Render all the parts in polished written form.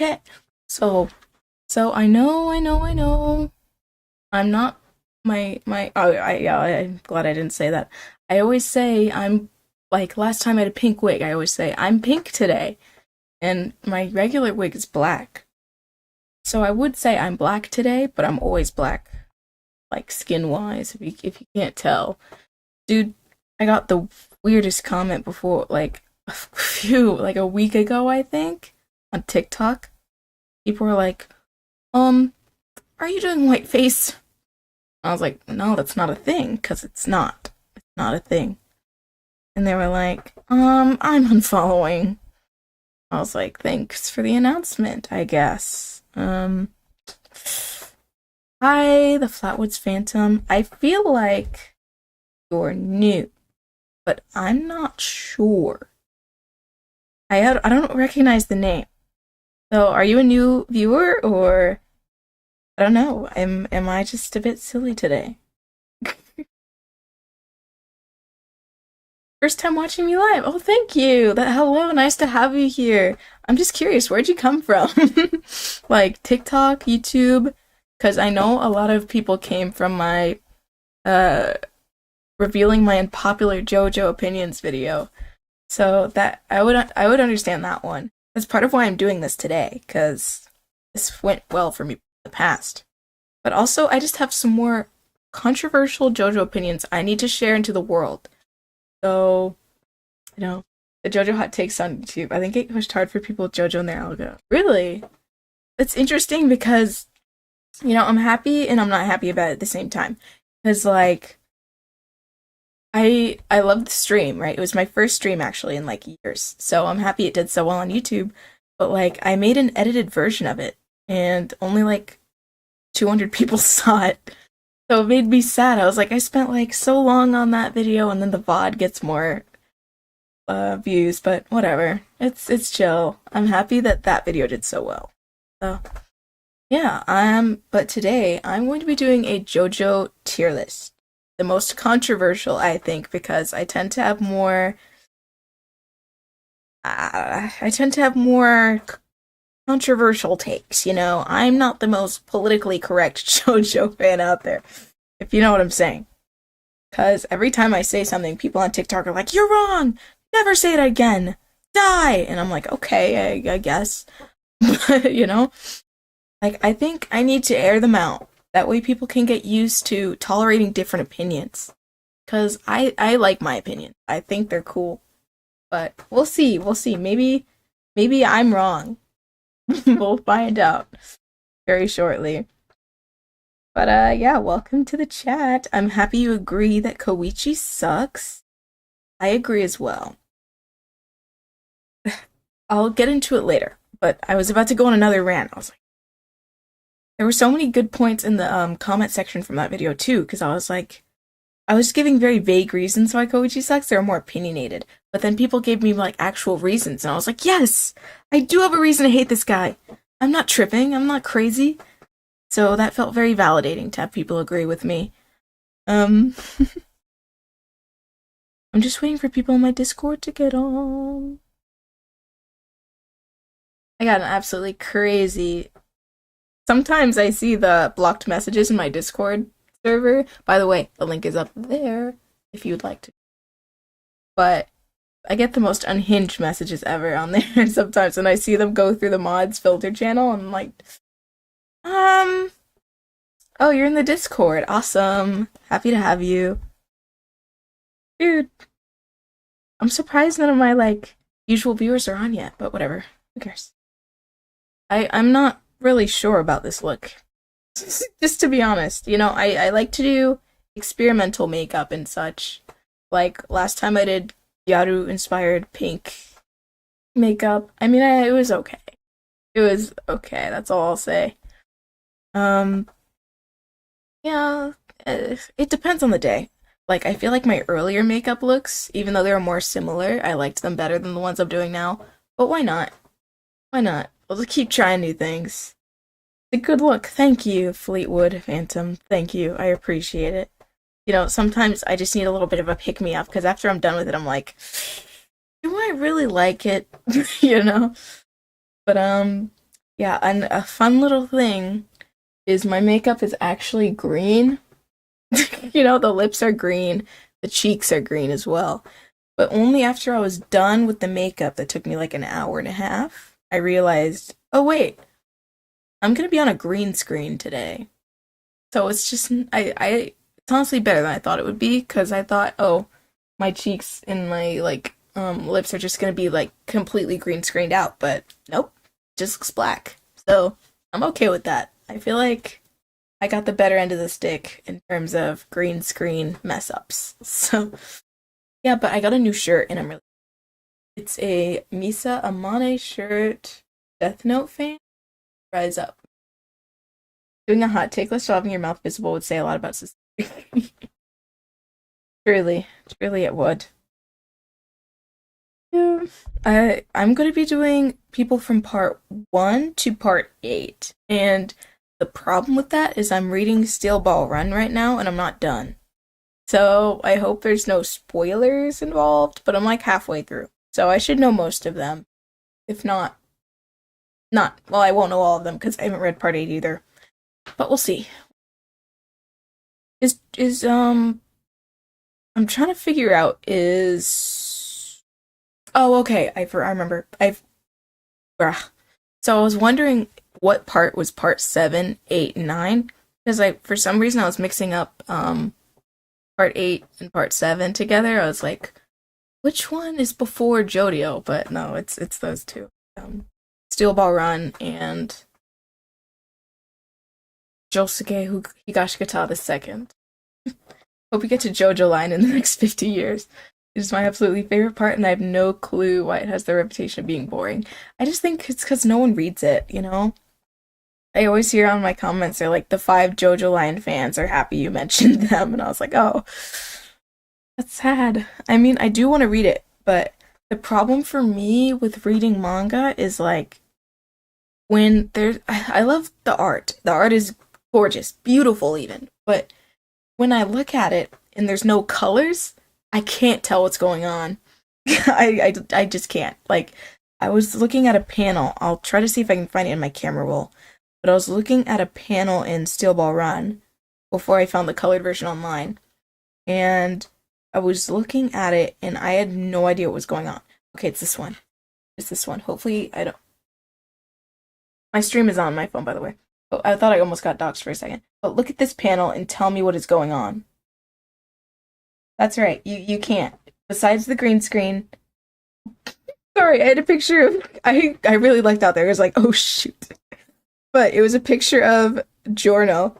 Okay. So, so I know. I'm not yeah, I'm glad I didn't say that. I always say I'm like last time I had a pink wig, I always say I'm pink today, and my regular wig is black. So I would say I'm black today, but I'm always black, like skin wise, if you can't tell. Dude, I got the weirdest comment before, like like a week ago, I think, on TikTok. People were like, um, are you doing whiteface? I was like, no, that's not a thing, because it's not. It's not a thing. And they were like, I'm unfollowing. I was like, thanks for the announcement, I guess. Hi, the Flatwoods Phantom. I feel like you're new, but I'm not sure. I don't recognize the name. So, are you a new viewer, or I don't know? Am I just a bit silly today? First time watching me live. Oh, thank you. That hello, nice to have you here. I'm just curious, where'd you come from? Like TikTok, YouTube? Because I know a lot of people came from my uh revealing my unpopular Jojo opinions video. So that I would understand that one. That's part of why I'm doing this today, because this went well for me in the past. But also, I just have some more controversial JoJo opinions I need to share into the world. So, the JoJo hot takes on YouTube. I think it pushed hard for people with JoJo in their algo. Really? It's interesting because, I'm happy and I'm not happy about it at the same time. Because, like, I love the stream, right? It was my first stream actually in like years. So I'm happy it did so well on YouTube. But like I made an edited version of it and only like 200 people saw it. So it made me sad. I was like, I spent like so long on that video, and then the VOD gets more views, but whatever. It's chill. I'm happy that that video did so well. So yeah, but today I'm going to be doing a JoJo tier list. The most controversial, I think, because I tend to have more controversial takes, I'm not the most politically correct JoJo fan out there, if you know what I'm saying. Because every time I say something, people on TikTok are like, you're wrong! Never say it again! Die! And I'm like, okay, I guess. But, like, I think I need to air them out. That way people can get used to tolerating different opinions. Because I like my opinion. I think they're cool. But we'll see. Maybe I'm wrong. We'll find out very shortly. But yeah, welcome to the chat. I'm happy you agree that Koichi sucks. I agree as well. I'll get into it later, but I was about to go on another rant. I was like, there were so many good points in the comment section from that video too, because I was giving very vague reasons why Koichi sucks. They were more opinionated, but then people gave me like actual reasons, and I was like, yes, I do have a reason to hate this guy. I'm not tripping. I'm not crazy. So that felt very validating to have people agree with me. Um, I'm just waiting for people in my Discord to get on. I got an absolutely crazy. Sometimes I see the blocked messages in my Discord server. By the way, the link is up there if you would like to. But I get the most unhinged messages ever on there sometimes, and I see them go through the mods filter channel, and I'm like, oh, you're in the Discord. Awesome. Happy to have you. Dude, I'm surprised none of my, like, usual viewers are on yet, but whatever. Who cares? I'm not really sure about this look. Just to be honest, I like to do experimental makeup and such. Like, last time I did Gyaru-inspired pink makeup. I mean, it was okay. It was okay, that's all I'll say. Um, yeah, it depends on the day. Like, I feel like my earlier makeup looks, even though they were more similar, I liked them better than the ones I'm doing now. But why not? Why not? I'll just keep trying new things. A good look. Thank you, Fleetwood Phantom. Thank you. I appreciate it. Sometimes I just need a little bit of a pick me up, because after I'm done with it, I'm like, do I really like it? you know? But Yeah, and a fun little thing is my makeup is actually green. The lips are green, the cheeks are green as well. But only after I was done with the makeup that took me like an hour and a half, I realized, oh wait, I'm gonna be on a green screen today. So it's just it's honestly better than I thought it would be because I thought, oh, my cheeks and my lips are just gonna be like completely green screened out, but nope, just looks black. So I'm okay with that. I feel like I got the better end of the stick in terms of green screen mess ups. So yeah, but I got a new shirt and I'm really it's a Misa Amane shirt, Death Note fan. Rise up. Doing a hot take list while having your mouth visible would say a lot about society. Truly, truly it would. Yeah. I'm gonna be doing people from part 1 to part 8. And the problem with that is I'm reading Steel Ball Run right now and I'm not done. So I hope there's no spoilers involved, but I'm like halfway through. So I should know most of them. If not, not. Well, I won't know all of them because I haven't read part 8 either. But we'll see. Is I'm trying to figure out is oh, okay. I remember. So I was wondering what part was part 7, 8, and 9 because I for some reason I was mixing up part 8 and part 7 together. I was like, which one is before Jodio? But no, it's those two. Steel Ball Run and Josuke Higashikata the second. Hope we get to Jojo line in the next 50 years. It is my absolutely favorite part, and I have no clue why it has the reputation of being boring. I just think it's because no one reads it. I always hear on my comments, they're like, the 5 Jojo line fans are happy you mentioned them, and I was like, oh, that's sad. I mean, I do want to read it, but the problem for me with reading manga is like, when there's, I love the art. The art is gorgeous, beautiful even, but when I look at it and there's no colors, I can't tell what's going on. I just can't. Like, I was looking at a panel. I'll try to see if I can find it in my camera roll. But I was looking at a panel in Steel Ball Run before I found the colored version online. And I was looking at it and I had no idea what was going on. Okay, it's this one. It's this one. Hopefully, I don't. My stream is on my phone, by the way. Oh, I thought I almost got doxxed for a second. But look at this panel and tell me what is going on. That's right. You can't. Besides the green screen. Sorry, I had a picture of I really lucked out there. It was like, oh shoot. But it was a picture of Giorno.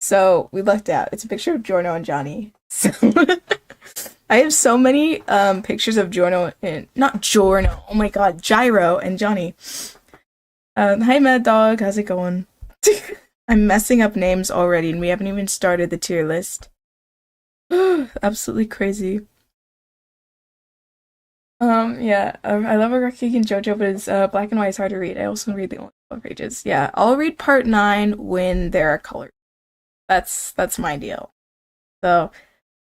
So we lucked out. It's a picture of Giorno and Johnny. So I have so many pictures of Giorno and not Giorno. Oh my god, Gyro and Johnny. Hi Mad Dog, how's it going? I'm messing up names already and we haven't even started the tier list. Absolutely crazy. Yeah, I love Araki and Jojo, but it's black and white is hard to read. I also read the only color pages. Yeah, I'll read part 9 when there are colors. That's my deal. So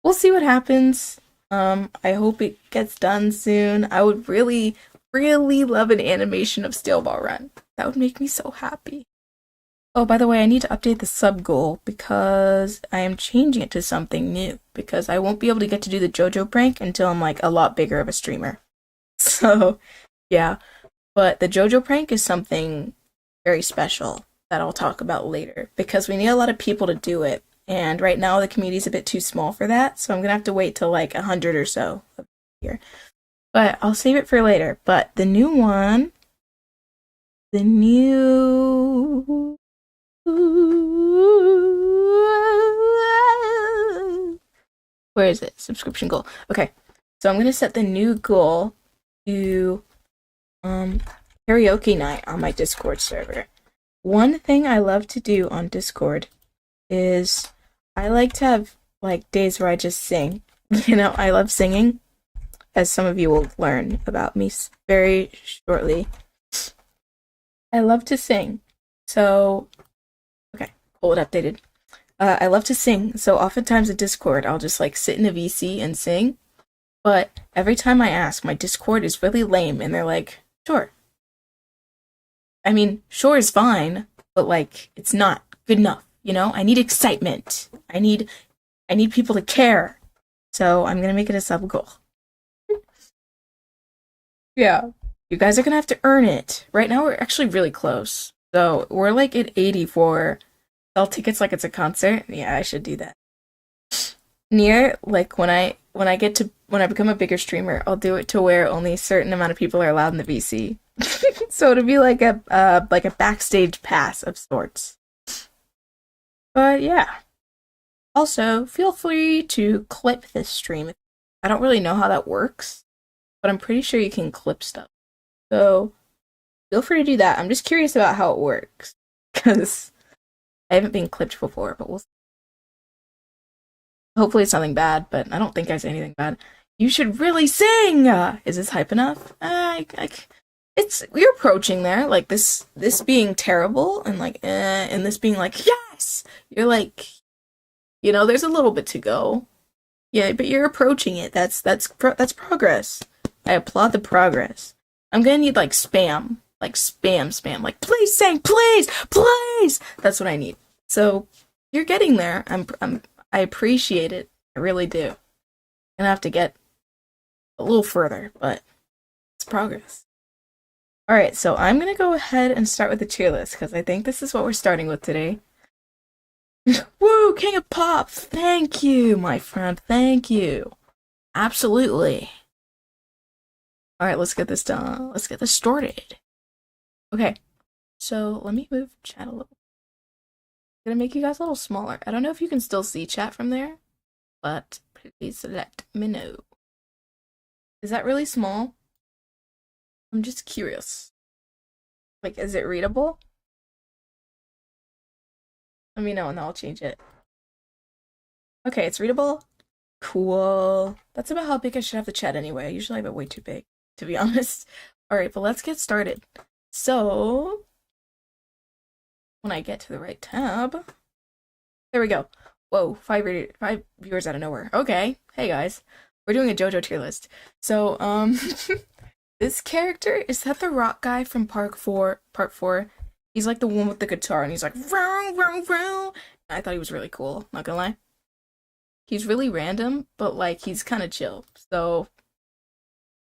we'll see what happens. I hope it gets done soon. I would really, really love an animation of Steel Ball Run. That would make me so happy. Oh, by the way, I need to update the sub goal because I am changing it to something new because I won't be able to get to do the JoJo prank until I'm like a lot bigger of a streamer. So, yeah. But the JoJo prank is something very special that I'll talk about later because we need a lot of people to do it. And right now the community's a bit too small for that, so I'm gonna have to wait till like 100 or so here. But I'll save it for later. But the new one, the new where is it? Subscription goal. Okay. So I'm gonna set the new goal to karaoke night on my Discord server. One thing I love to do on Discord is I like to have like days where I just sing. I love singing, as some of you will learn about me very shortly. I love to sing. So okay, hold it updated. I love to sing, so oftentimes at Discord, I'll just like sit in a VC and sing. But every time I ask, my Discord is really lame, and they're like, "Sure." I mean, sure is fine, but like it's not good enough, you know? I need excitement. I need people to care. So I'm gonna make it a sub goal. Yeah. You guys are gonna have to earn it. Right now we're actually really close. So we're like at 84. Sell tickets like it's a concert. Yeah, I should do that. Near like when I become a bigger streamer, I'll do it to where only a certain amount of people are allowed in the VC. So it'll be like a backstage pass of sorts. But yeah. Also, feel free to clip this stream. I don't really know how that works, but I'm pretty sure you can clip stuff. So feel free to do that. I'm just curious about how it works because I haven't been clipped before, but we'll hopefully it's nothing bad, but I don't think I say anything bad. You should really sing. Is this hype enough? It's we're approaching there. Like this being terrible and like and this being like yes. You're like there's a little bit to go. Yeah, but you're approaching it. That's progress. I applaud the progress. I'm gonna need like spam, like please sing, please, please. That's what I need. So you're getting there. I appreciate it. I really do. Gonna have to get a little further, but it's progress. All right, so I'm gonna go ahead and start with the tier list because I think this is what we're starting with today. Woo, King of Pop! Thank you, my friend. Thank you. Absolutely. All right, let's get this done. Let's get this started. Okay, so let me move chat a little. I'm gonna make you guys a little smaller. I don't know if you can still see chat from there, but please let me know. Is that really small? I'm just curious. Like, is it readable? Let me know and I'll change it. Okay, it's readable. Cool. That's about how big I should have the chat anyway. I usually have it way too big, to be honest. Alright, but let's get started. So, when I get to the right tab, there we go. Whoa, five viewers out of nowhere. Okay, hey guys. We're doing a Jojo tier list. So, this character, is that the rock guy from part 4? He's like the one with the guitar and he's like, row, row, row. I thought he was really cool, not gonna lie. He's really random, but like he's kind of chill. So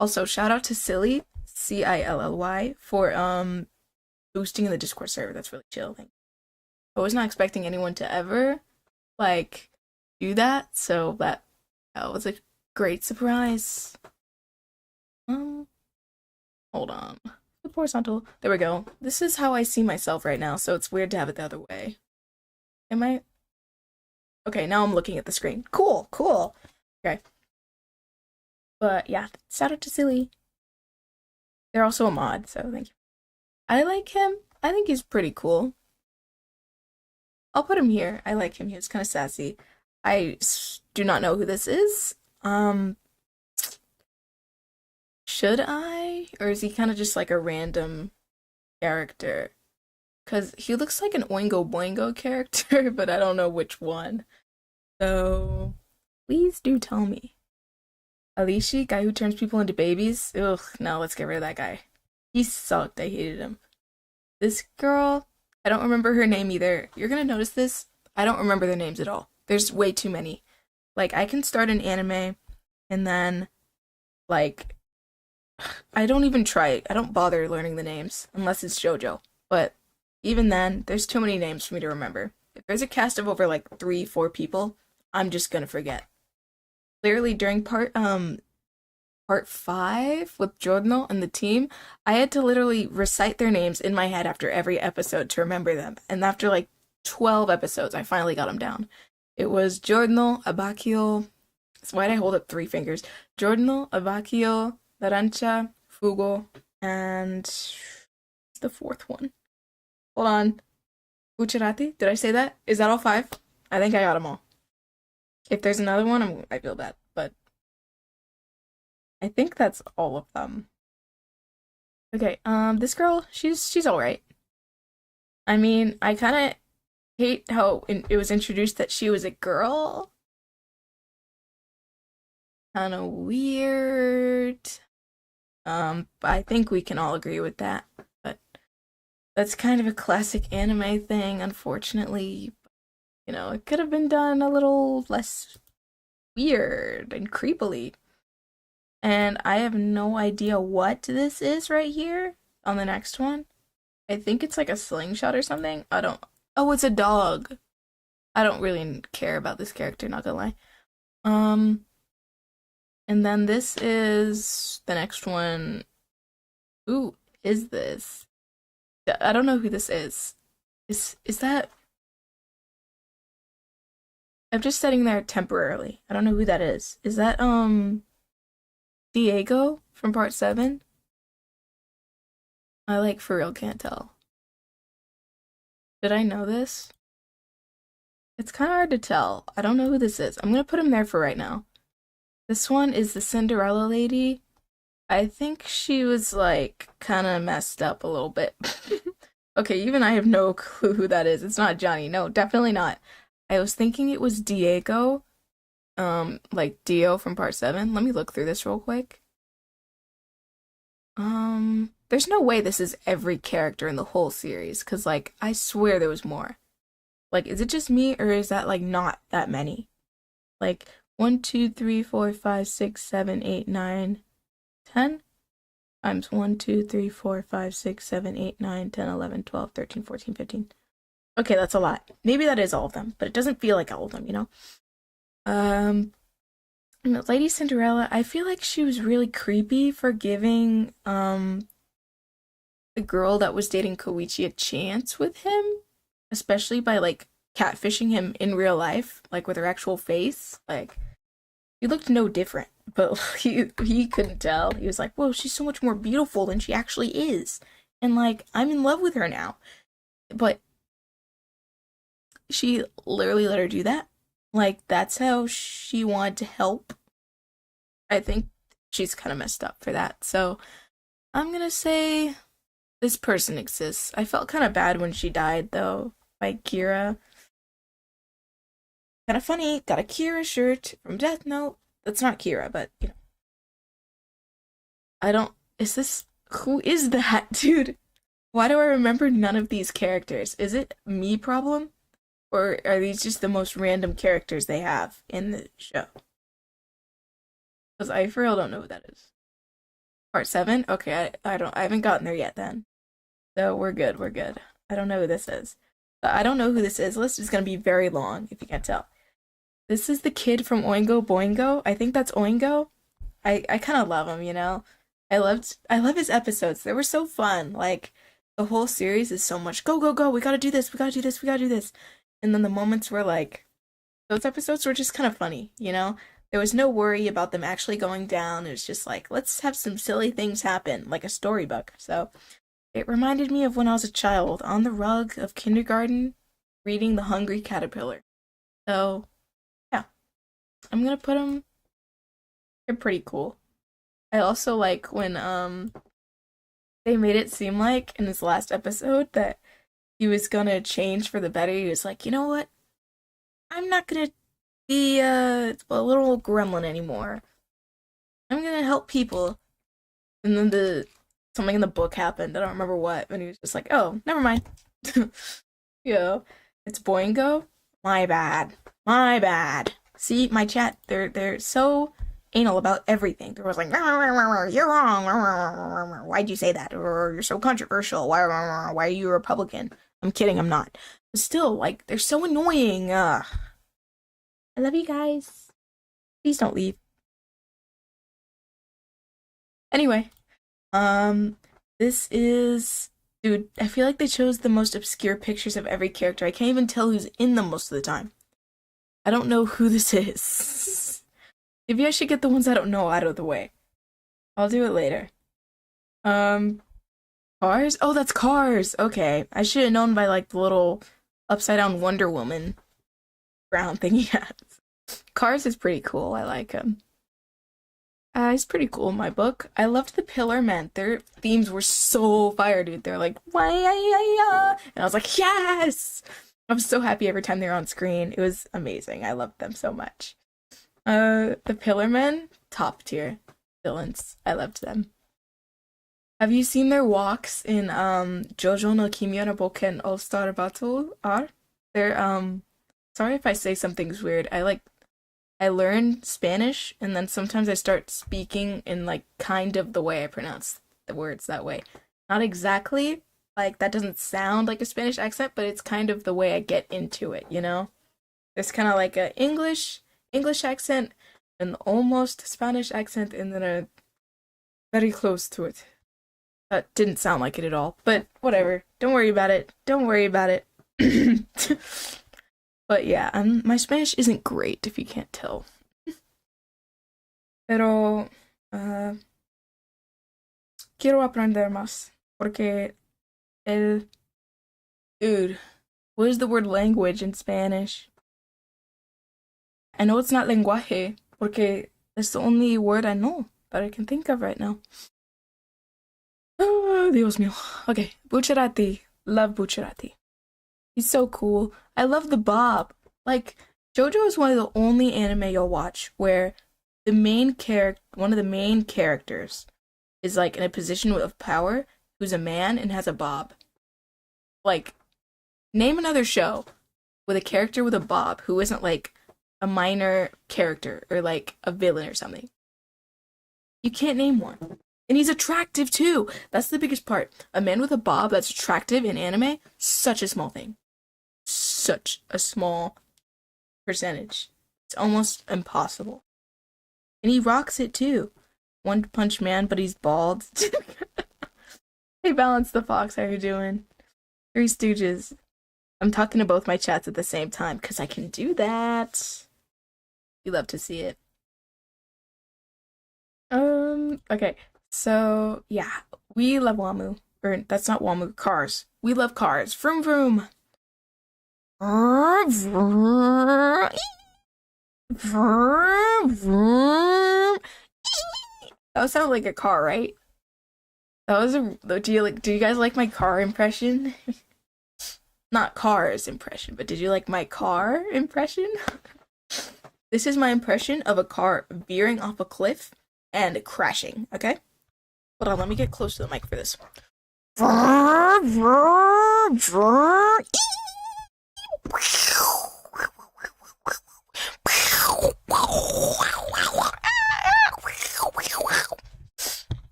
also shout out to Silly, Cillly, for boosting in the Discord server. That's really chill. I was not expecting anyone to ever like do that, so that was a great surprise. Hold on. The horizontal. There we go. This is how I see myself right now, so it's weird to have it the other way. Am I? Okay, now I'm looking at the screen. Cool, cool. Okay. But yeah, shout out to Silly. They're also a mod, so thank you. I like him. I think he's pretty cool. I'll put him here. I like him. He was kind of sassy. Do not know who this is. Should I? Or is he kind of just like a random character? Because he looks like an Oingo Boingo character, but I don't know which one. So, please do tell me. Alishi, guy who turns people into babies? Ugh, no, let's get rid of that guy. He sucked. I hated him. This girl, I don't remember her name either. You're gonna notice this. I don't remember their names at all. There's way too many. Like, I can start an anime and then, like, I don't even try. I don't bother learning the names unless it's Jojo. But even then, there's too many names for me to remember. If there's a cast of over like 3, 4 people, I'm just gonna forget. Clearly, during part 5 with Giorno and the team, I had to literally recite their names in my head after every episode to remember them. And after like 12 episodes, I finally got them down. It was Giorno, Abacchio. Why'd I hold up 3 fingers? Giorno, Abacchio, Larancha, Fugo, and the 4th one. Hold on. Bucciarati? Did I say that? Is that all 5? I think I got them all. If there's another one, I feel bad, but I think that's all of them. Okay, this girl, she's all right. I mean, I kind of hate how it was introduced that she was a girl. Kind of weird. But I think we can all agree with that. But That's kind of a classic anime thing, unfortunately. It could have been done a little less weird and creepily. And I have no idea what this is right here on the next one. I think it's like a slingshot or something. I don't. Oh, it's a dog. I don't really care about this character, not gonna lie. Um, and then this is the next one. Who is this? I don't know who this is. Is that? I'm just sitting there temporarily. I don't know who that is. Is that Diego from part 7? I like for real can't tell. Did I know this? It's kind of hard to tell. I don't know who this is. I'm gonna put him there for right now. This one is the Cinderella lady. I think she was like kind of messed up a little bit. Okay, even I have no clue who that is. It's not Johnny. No, definitely not. I was thinking it was Diego, like Dio from part 7. Let me look through this real quick. There's no way this is every character in the whole series, because, like, I swear there was more. Like, is it just me, or is that, like, not that many? Like, 1, 2, 3, 4, 5, 6, 7, 8, 9, 10 times 1, 2, 3, 4, 5, 6, 7, 8, 9, 10, 11, 12, 13, 14, 15. Okay, that's a lot. Maybe that is all of them, but it doesn't feel like all of them, you know? Lady Cinderella, I feel like she was really creepy for giving, the girl that was dating Koichi a chance with him, especially by, like, catfishing him in real life, like, with her actual face. Like, he looked no different, but he couldn't tell. He was like, whoa, she's so much more beautiful than she actually is. And, like, I'm in love with her now. But she literally let her do that. Like, that's how she wanted to help. I think she's kind of messed up for that. So, I'm gonna say this person exists. I felt kind of bad when she died, though, by Kira. Kind of funny. Got a Kira shirt from Death Note. That's not Kira, but, I don't. Is this. Who is that, dude? Why do I remember none of these characters? Is it me problem? Or are these just the most random characters they have in the show? Because I for real don't know who that is. Part 7? Okay, I haven't gotten there yet then. So we're good, we're good. I don't know who this is. I don't know who this is. List is gonna be very long, if you can't tell. This is the kid from Oingo Boingo. I think that's Oingo. I kind of love him, you know? I love his episodes. They were so fun. Like, the whole series is so much go, go, go. We gotta do this, we gotta do this, we gotta do this. And then the moments were like, those episodes were just kind of funny, you know? There was no worry about them actually going down. It was just like, let's have some silly things happen, like a storybook. So it reminded me of when I was a child on the rug of kindergarten reading The Hungry Caterpillar. So, yeah, I'm gonna put them, they're pretty cool. I also like when, they made it seem like in his last episode that he was gonna change for the better. He was like, you know what? I'm not gonna be a little gremlin anymore. I'm gonna help people. And then something in the book happened. I don't remember what. And he was just like, oh, never mind. Yeah. It's Boingo. My bad. My bad. See, my chat, they're so anal about everything. They're always like, you're wrong. Why'd you say that? Or you're so controversial. Why are you a Republican? I'm kidding, I'm not. But still, like, they're so annoying. I love you guys. Please don't leave. Anyway, this is. Dude, I feel like they chose the most obscure pictures of every character. I can't even tell who's in them most of the time. I don't know who this is. Maybe I should get the ones I don't know out of the way. I'll do it later. Cars? Oh, that's Cars! Okay. I should have known by, like, the little upside down Wonder Woman brown thing he has. Cars is pretty cool. I like him. He's pretty cool in my book. I loved the Pillar Men. Their themes were so fire, dude. They're like, why, and I was like, yes! I was so happy every time they were on screen. It was amazing. I loved them so much. The Pillar Men, top tier villains. I loved them. Have you seen their walks in Jojo no Kimi no Boken All-Star Battle R? They're sorry if I say something's weird. I learn Spanish and then sometimes I start speaking in like kind of the way I pronounce the words that way. Not exactly, like that doesn't sound like a Spanish accent, but it's kind of the way I get into it, you know? There's kind of like a English accent, an almost Spanish accent, and then a very close to it. That didn't sound like it at all, but whatever. Don't worry about it. Don't worry about it. But yeah, my Spanish isn't great if you can't tell. Pero quiero aprender más porque el dude, what is the word language in Spanish? I know it's not lenguaje porque it's the only word I know that I can think of right now. Oh, Dios mío. Okay, Bucciarati. Love Bucciarati. He's so cool. I love the bob. Like, Jojo is one of the only anime you'll watch where one of the main characters is like in a position of power who's a man and has a bob. Like, name another show with a character with a bob who isn't like a minor character or like a villain or something. You can't name one. And he's attractive too. That's the biggest part. A man with a bob that's attractive in anime, such a small thing. Such a small percentage. It's almost impossible. And he rocks it too. One Punch Man, but he's bald. Hey, Balance the Fox, how you doing? Three Stooges. I'm talking to both my chats at the same time, because I can do that. You love to see it. Okay. So, yeah, we love Wamu. Or, that's not Wamu, cars. We love cars. Vroom vroom. That would sound like a car, right? That was do you guys like my car impression? Not cars impression, but did you like my car impression? This is my impression of a car veering off a cliff and crashing, okay? Hold on, let me get close to the mic for this. I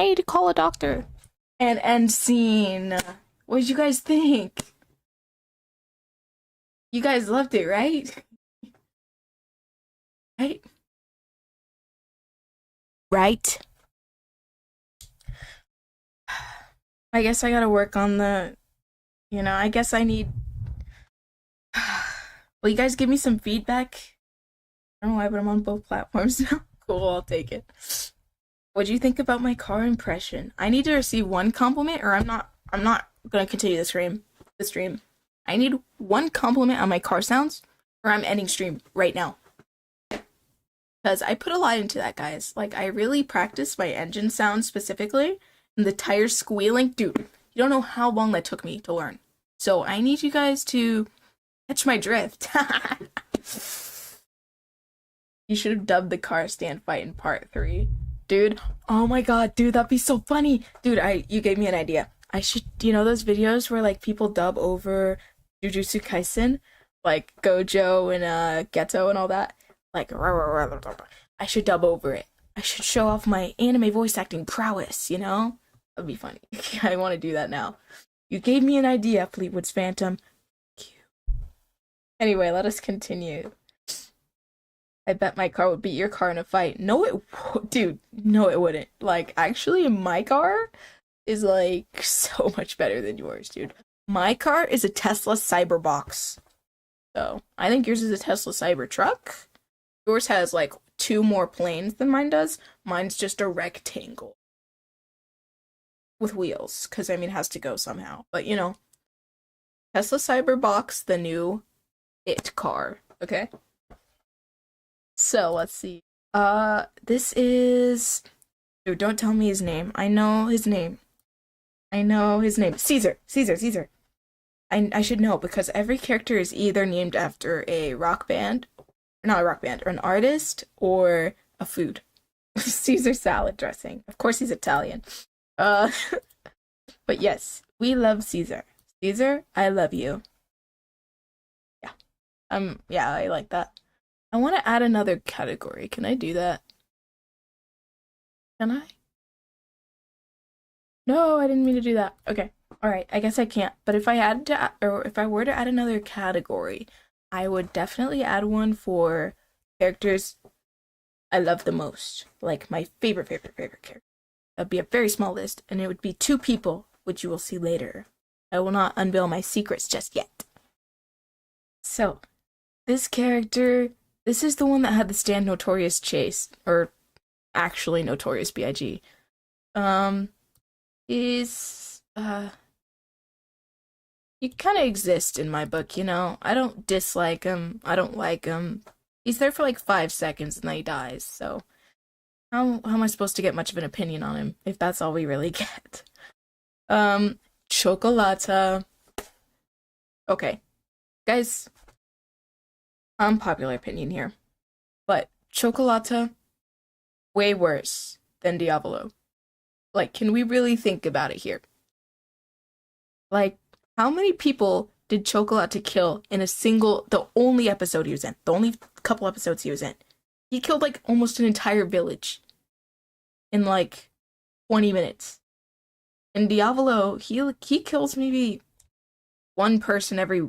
need to call a doctor. And end scene. What did you guys think? You guys loved it, right? Right? Right? I guess I gotta work on I guess I need... Will you guys give me some feedback? I don't know why, but I'm on both platforms now. Cool, I'll take it. What do you think about my car impression? I need to receive one compliment or I'm not gonna continue the stream. I need one compliment on my car sounds or I'm ending stream right now. Because I put a lot into that, guys. Like, I really practiced my engine sounds specifically and the tires squealing. Dude, you don't know how long that took me to learn. So I need you guys to catch my drift. You should have dubbed the car stand fight in part 3. Dude, oh my god, dude, that'd be so funny. Dude, you gave me an idea. I should, those videos where like people dub over Jujutsu Kaisen? Like Gojo and Geto and all that? Like, I should dub over it. I should show off my anime voice acting prowess, That'd be funny. I want to do that now. You gave me an idea, Fleetwood's Phantom. Cute. Anyway, let us continue. I bet my car would beat your car in a fight. No, dude, no, it wouldn't. Like, actually, my car is, like, so much better than yours, dude. My car is a Tesla Cyberbox. So, I think yours is a Tesla Cybertruck. Yours has, like, 2 more planes than mine does. Mine's just a rectangle. With wheels, because, it has to go somehow. But, Tesla Cyberbox, the new it car, okay? So, let's see. This is... Dude, don't tell me his name. I know his name. Caesar. I should know, because every character is either named after a rock band, not a rock band, or an artist, or a food. Caesar salad dressing. Of course he's Italian. Uh, but yes, we love Caesar. Caesar, I love you. Yeah. Yeah, I like that. I want to add another category. Can I do that? Can I? No, I didn't mean to do that. Okay. All right. I guess I can't. But if I had to, or if I were to add another category, I would definitely add one for characters I love the most. Like my favorite character. That'd be a very small list, and it would be two people, which you will see later. I will not unveil my secrets just yet. So, this character, this is the one that had the stand Notorious Chase, or actually Notorious B.I.G. Is he kind of exists in my book, you know? I don't dislike him. I don't like him. He's there for like 5 seconds and then he dies, so how am I supposed to get much of an opinion on him if that's all we really get? Chocolata. Okay. Guys, unpopular opinion here. But Chocolata, way worse than Diavolo. Like, can we really think about it here? Like, how many people did Chocolata kill in the only episode he was in? The only couple episodes he was in. He killed, like, almost an entire village in, like, 20 minutes. And Diavolo, he kills maybe one person every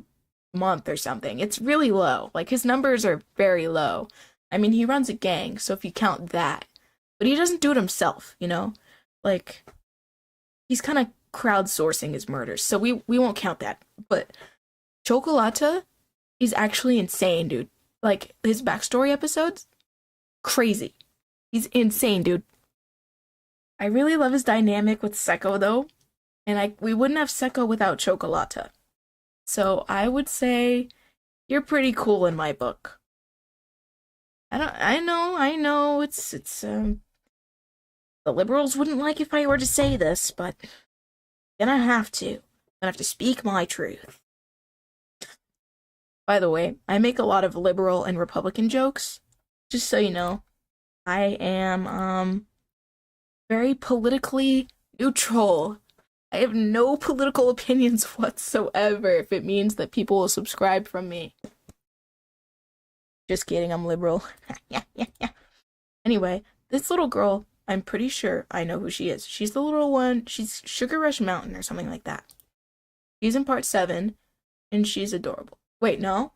month or something. It's really low. Like, his numbers are very low. I mean, he runs a gang, so if you count that. But he doesn't do it himself, you know? Like, he's kind of crowdsourcing his murders, so we won't count that. But Chocolata is actually insane, dude. Like, his backstory episodes, crazy. He's insane, dude. I really love his dynamic with Sekko, though, and we wouldn't have Sekko without Chocolata. So I would say you're pretty cool in my book. I know, it's the liberals wouldn't like if I were to say this, but gonna have to. Gonna have to speak my truth. By the way, I make a lot of liberal and Republican jokes. Just so you know, I am very politically neutral. I have no political opinions whatsoever if it means that people will subscribe from me. Just kidding, I'm liberal. Yeah. Anyway, this little girl, I'm pretty sure I know who she is. She's the little one, she's Sugar Rush Mountain or something like that. She's in part 7, and she's adorable. Wait, no?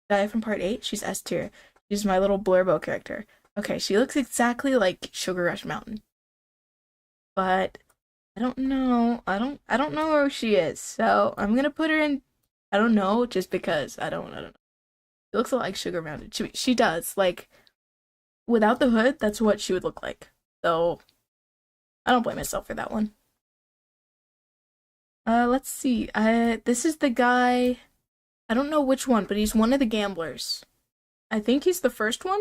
Did I from part 8? She's S tier. She's my little Blurbo character. Okay, she looks exactly like Sugar Rush Mountain. But I don't know. I don't know where she is. So I'm gonna put her in I don't know, just because I don't know. She looks a lot like Sugar Mountain. She does. Like, without the hood, that's what she would look like. So I don't blame myself for that one. Let's see. This is the guy. I don't know which one, but he's one of the gamblers. I think he's the first one.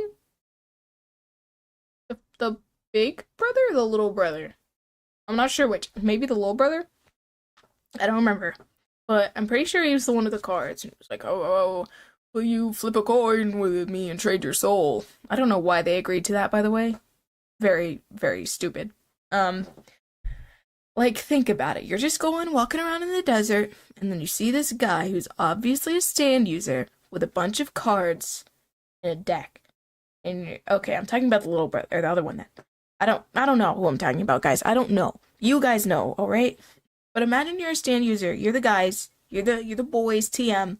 The big brother or the little brother? I'm not sure which. Maybe the little brother? I don't remember. But I'm pretty sure he was the one with the cards. And he was like, oh, will you flip a coin with me and trade your soul? I don't know why they agreed to that, by the way. Very, very stupid. Like, think about it. You're just walking around in the desert, and then you see this guy who's obviously a stand user with a bunch of cards and a deck. And okay, I'm talking about the little brother, or the other one then. I don't know who I'm talking about, guys. I don't know. You guys know, alright? But imagine you're a stand user, you're the guys, you're the boys, TM,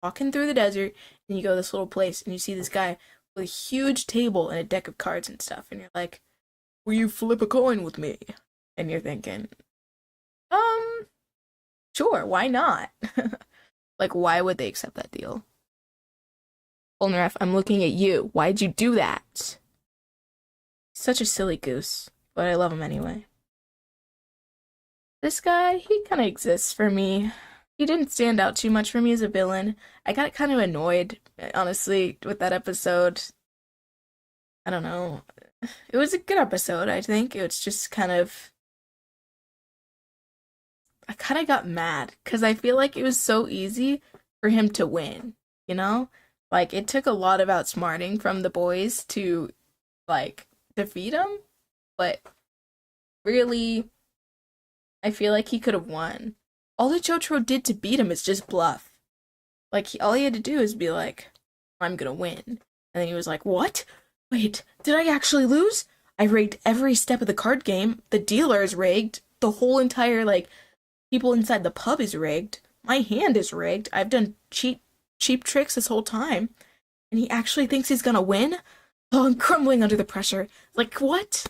walking through the desert, and you go to this little place, and you see this guy with a huge table and a deck of cards and stuff, and you're like, will you flip a coin with me? And you're thinking, sure, why not? Like, why would they accept that deal? Polnareff, I'm looking at you. Why'd you do that? Such a silly goose, but I love him anyway. This guy, he kind of exists for me. He didn't stand out too much for me as a villain. I got kind of annoyed, honestly, with that episode. I don't know. It was a good episode, I think. It was just kind of... I kind of got mad, because I feel like it was so easy for him to win, you know? Like, it took a lot of outsmarting from the boys to, like, defeat him, but really, I feel like he could have won. All that Jojo did to beat him is just bluff. Like, all he had to do is be like, I'm gonna win. And then he was like, what? Wait, did I actually lose? I rigged every step of the card game. The dealer is rigged. The whole entire, like, people inside the pub is rigged. My hand is rigged. I've done cheap tricks this whole time. And he actually thinks he's gonna win? Oh, I'm crumbling under the pressure. Like, what?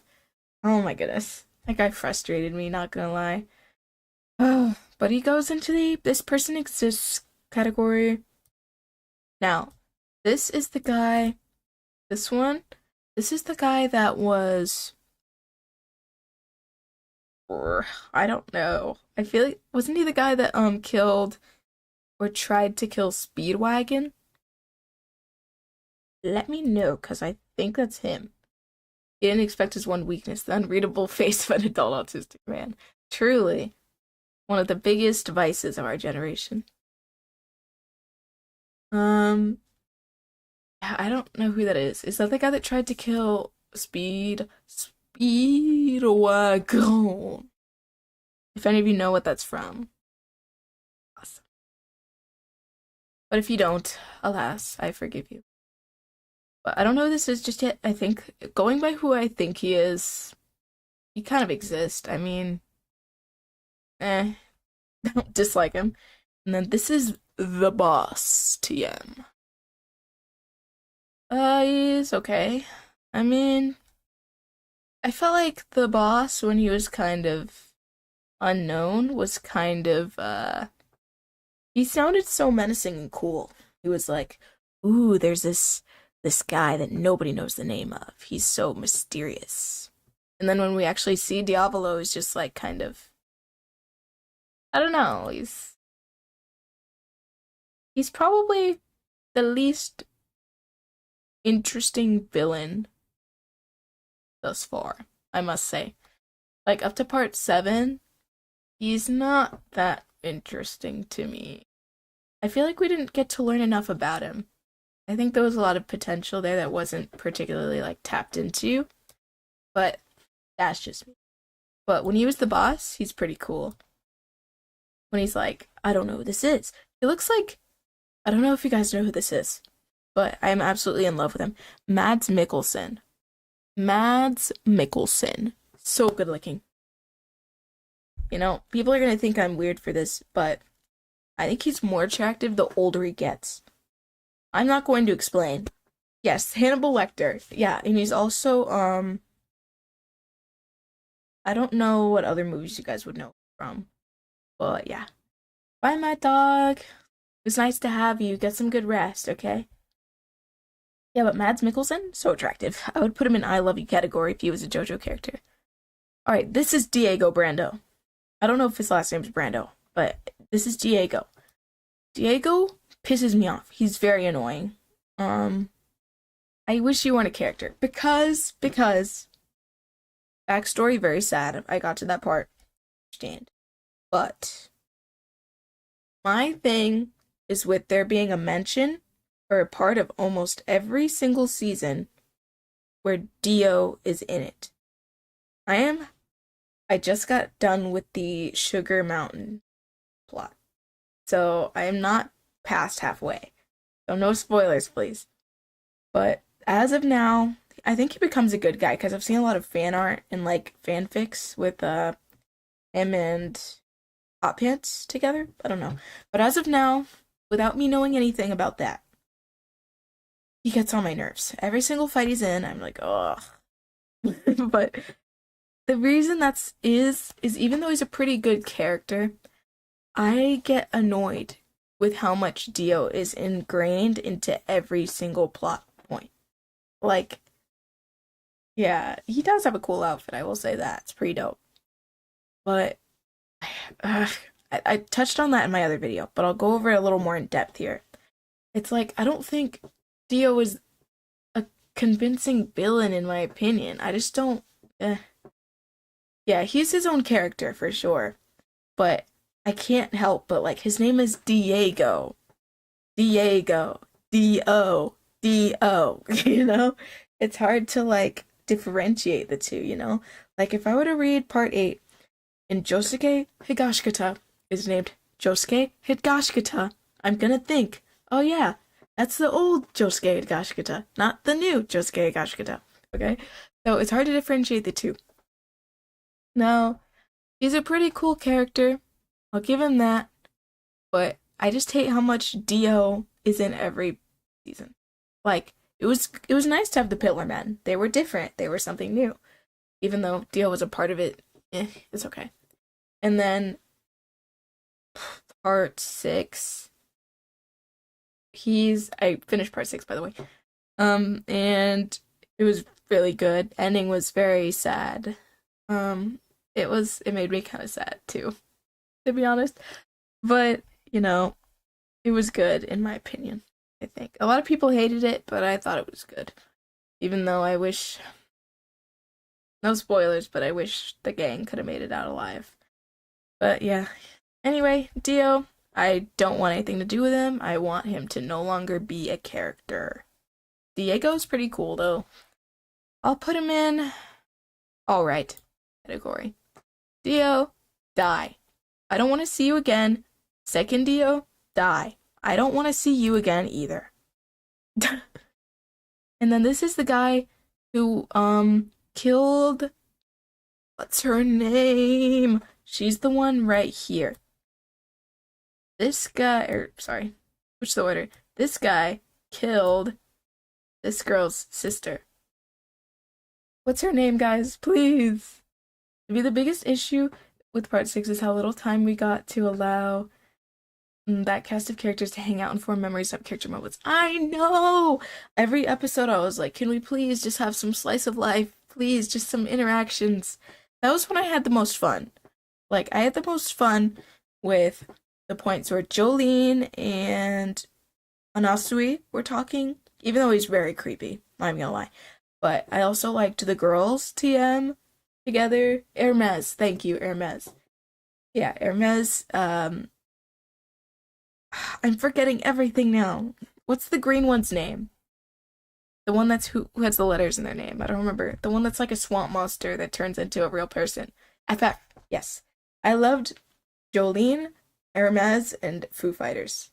Oh my goodness. That guy frustrated me, not gonna lie. Oh, but he goes into the this person exists category. Now, this is the guy, this one, this is the guy that was, I don't know. I feel like, wasn't he the guy that killed or tried to kill Speedwagon? Let me know, because I think that's him. He didn't expect his one weakness, the unreadable face of an adult autistic man. Truly, one of the biggest vices of our generation. Yeah, I don't know who that is. Is that the guy that tried to kill Speedwagon? If any of you know what that's from. Awesome. But if you don't, alas, I forgive you. But I don't know who this is just yet. I think, going by who I think he is, he kind of exists. I mean, I don't dislike him. And then this is the boss, TM. He's okay. I mean, I felt like the boss, when he was kind of unknown, was kind of, he sounded so menacing and cool. He was like, ooh, there's this guy that nobody knows the name of. He's so mysterious. And then when we actually see Diavolo, is just like kind of, I don't know, he's probably the least interesting villain thus far, I must say. Like, up to part 7, he's not that interesting to me. I feel like we didn't get to learn enough about him. I think there was a lot of potential there that wasn't particularly, like, tapped into. But that's just me. But when he was the boss, he's pretty cool. When he's like, I don't know who this is. He looks like, I don't know if you guys know who this is, but I am absolutely in love with him. Mads Mikkelsen. Mads Mikkelsen. So good looking. You know, people are going to think I'm weird for this, but I think he's more attractive the older he gets. I'm not going to explain. Yes, Hannibal Lecter. Yeah, and he's also, I don't know what other movies you guys would know from, but yeah. Bye, my dog. It was nice to have you. Get some good rest, okay? Yeah, but Mads Mikkelsen, so attractive. I would put him in I Love You category if he was a JoJo character. Alright, this is Diego Brando. I don't know if his last name is Brando, but this is Diego. Diego pisses me off. He's very annoying. I wish you weren't a character. Because, backstory, very sad. I got to that part. Understand. But my thing is with there being a mention or a part of almost every single season where Dio is in it. I just got done with the Sugar Mountain plot. So I am not past halfway. So no spoilers, please. But as of now, I think he becomes a good guy because I've seen a lot of fan art and like fanfics with him and Hot Pants together. I don't know. But as of now, without me knowing anything about that, he gets on my nerves. Every single fight he's in, I'm like, ugh. But the reason is even though he's a pretty good character, I get annoyed with how much Dio is ingrained into every single plot point. Like, yeah, he does have a cool outfit, I will say that. It's pretty dope. But I touched on that in my other video, but I'll go over it a little more in depth here. It's like, I don't think Dio is a convincing villain in my opinion. I just don't, Yeah, he's his own character for sure, but I can't help but like his name is Diego. Diego. D-O. D-O. You know? It's hard to like differentiate the two, you know? Like, if I were to read part 8, and Josuke Higashikata is named Josuke Higashikata, I'm gonna think, oh yeah, that's the old Josuke Higashikata, not the new Josuke Higashikata, okay? So it's hard to differentiate the two. Now, he's a pretty cool character, I'll give him that, but I just hate how much Dio is in every season. Like, it was nice to have the Pillar Men. They were different. They were something new. Even though Dio was a part of it, it's okay. And then part 6, I finished part 6, by the way. And it was really good. Ending was very sad. It made me kind of sad too, to be honest. But, you know, it was good in my opinion, I think. A lot of people hated it, but I thought it was good. Even though I wish, no spoilers, but I wish the gang could have made it out alive. But yeah. Anyway, Dio, I don't want anything to do with him. I want him to no longer be a character. Diego's pretty cool though. I'll put him in alright category. Dio, die. I don't want to see you again. Second Dio, die. I don't want to see you again either. And then this is the guy who killed, what's her name? She's the one right here. This guy, switch the order. This guy killed this girl's sister. What's her name, guys? Please. Maybe the biggest issue with part 6 is how little time we got to allow that cast of characters to hang out and form memories of character moments. I know! Every episode I was like, can we please just have some slice of life? Please, just some interactions. That was when I had the most fun. Like, I had the most fun with the points where Jolene and Anasui were talking, even though he's very creepy, not even gonna lie. But I also liked the girls TM together. Hermes, thank you, Hermes. Yeah, Hermes, I'm forgetting everything now. What's the green one's name? The one that's who has the letters in their name. I don't remember. The one that's like a swamp monster that turns into a real person. FF, yes. I loved Jolene, Hermes, and Foo Fighters.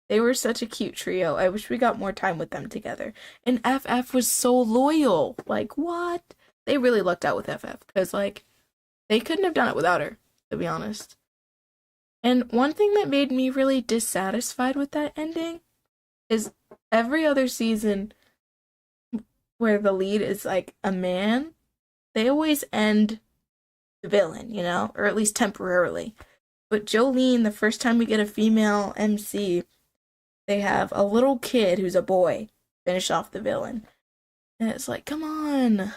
They were such a cute trio. I wish we got more time with them together. And FF was so loyal. Like, what? They really lucked out with FF. Because, like, they couldn't have done it without her, to be honest. And one thing that made me really dissatisfied with that ending is every other season where the lead is, like, a man, they always end the villain, you know? Or at least temporarily. But Jolene, the first time we get a female MC, they have a little kid who's a boy finish off the villain. And it's like, come on.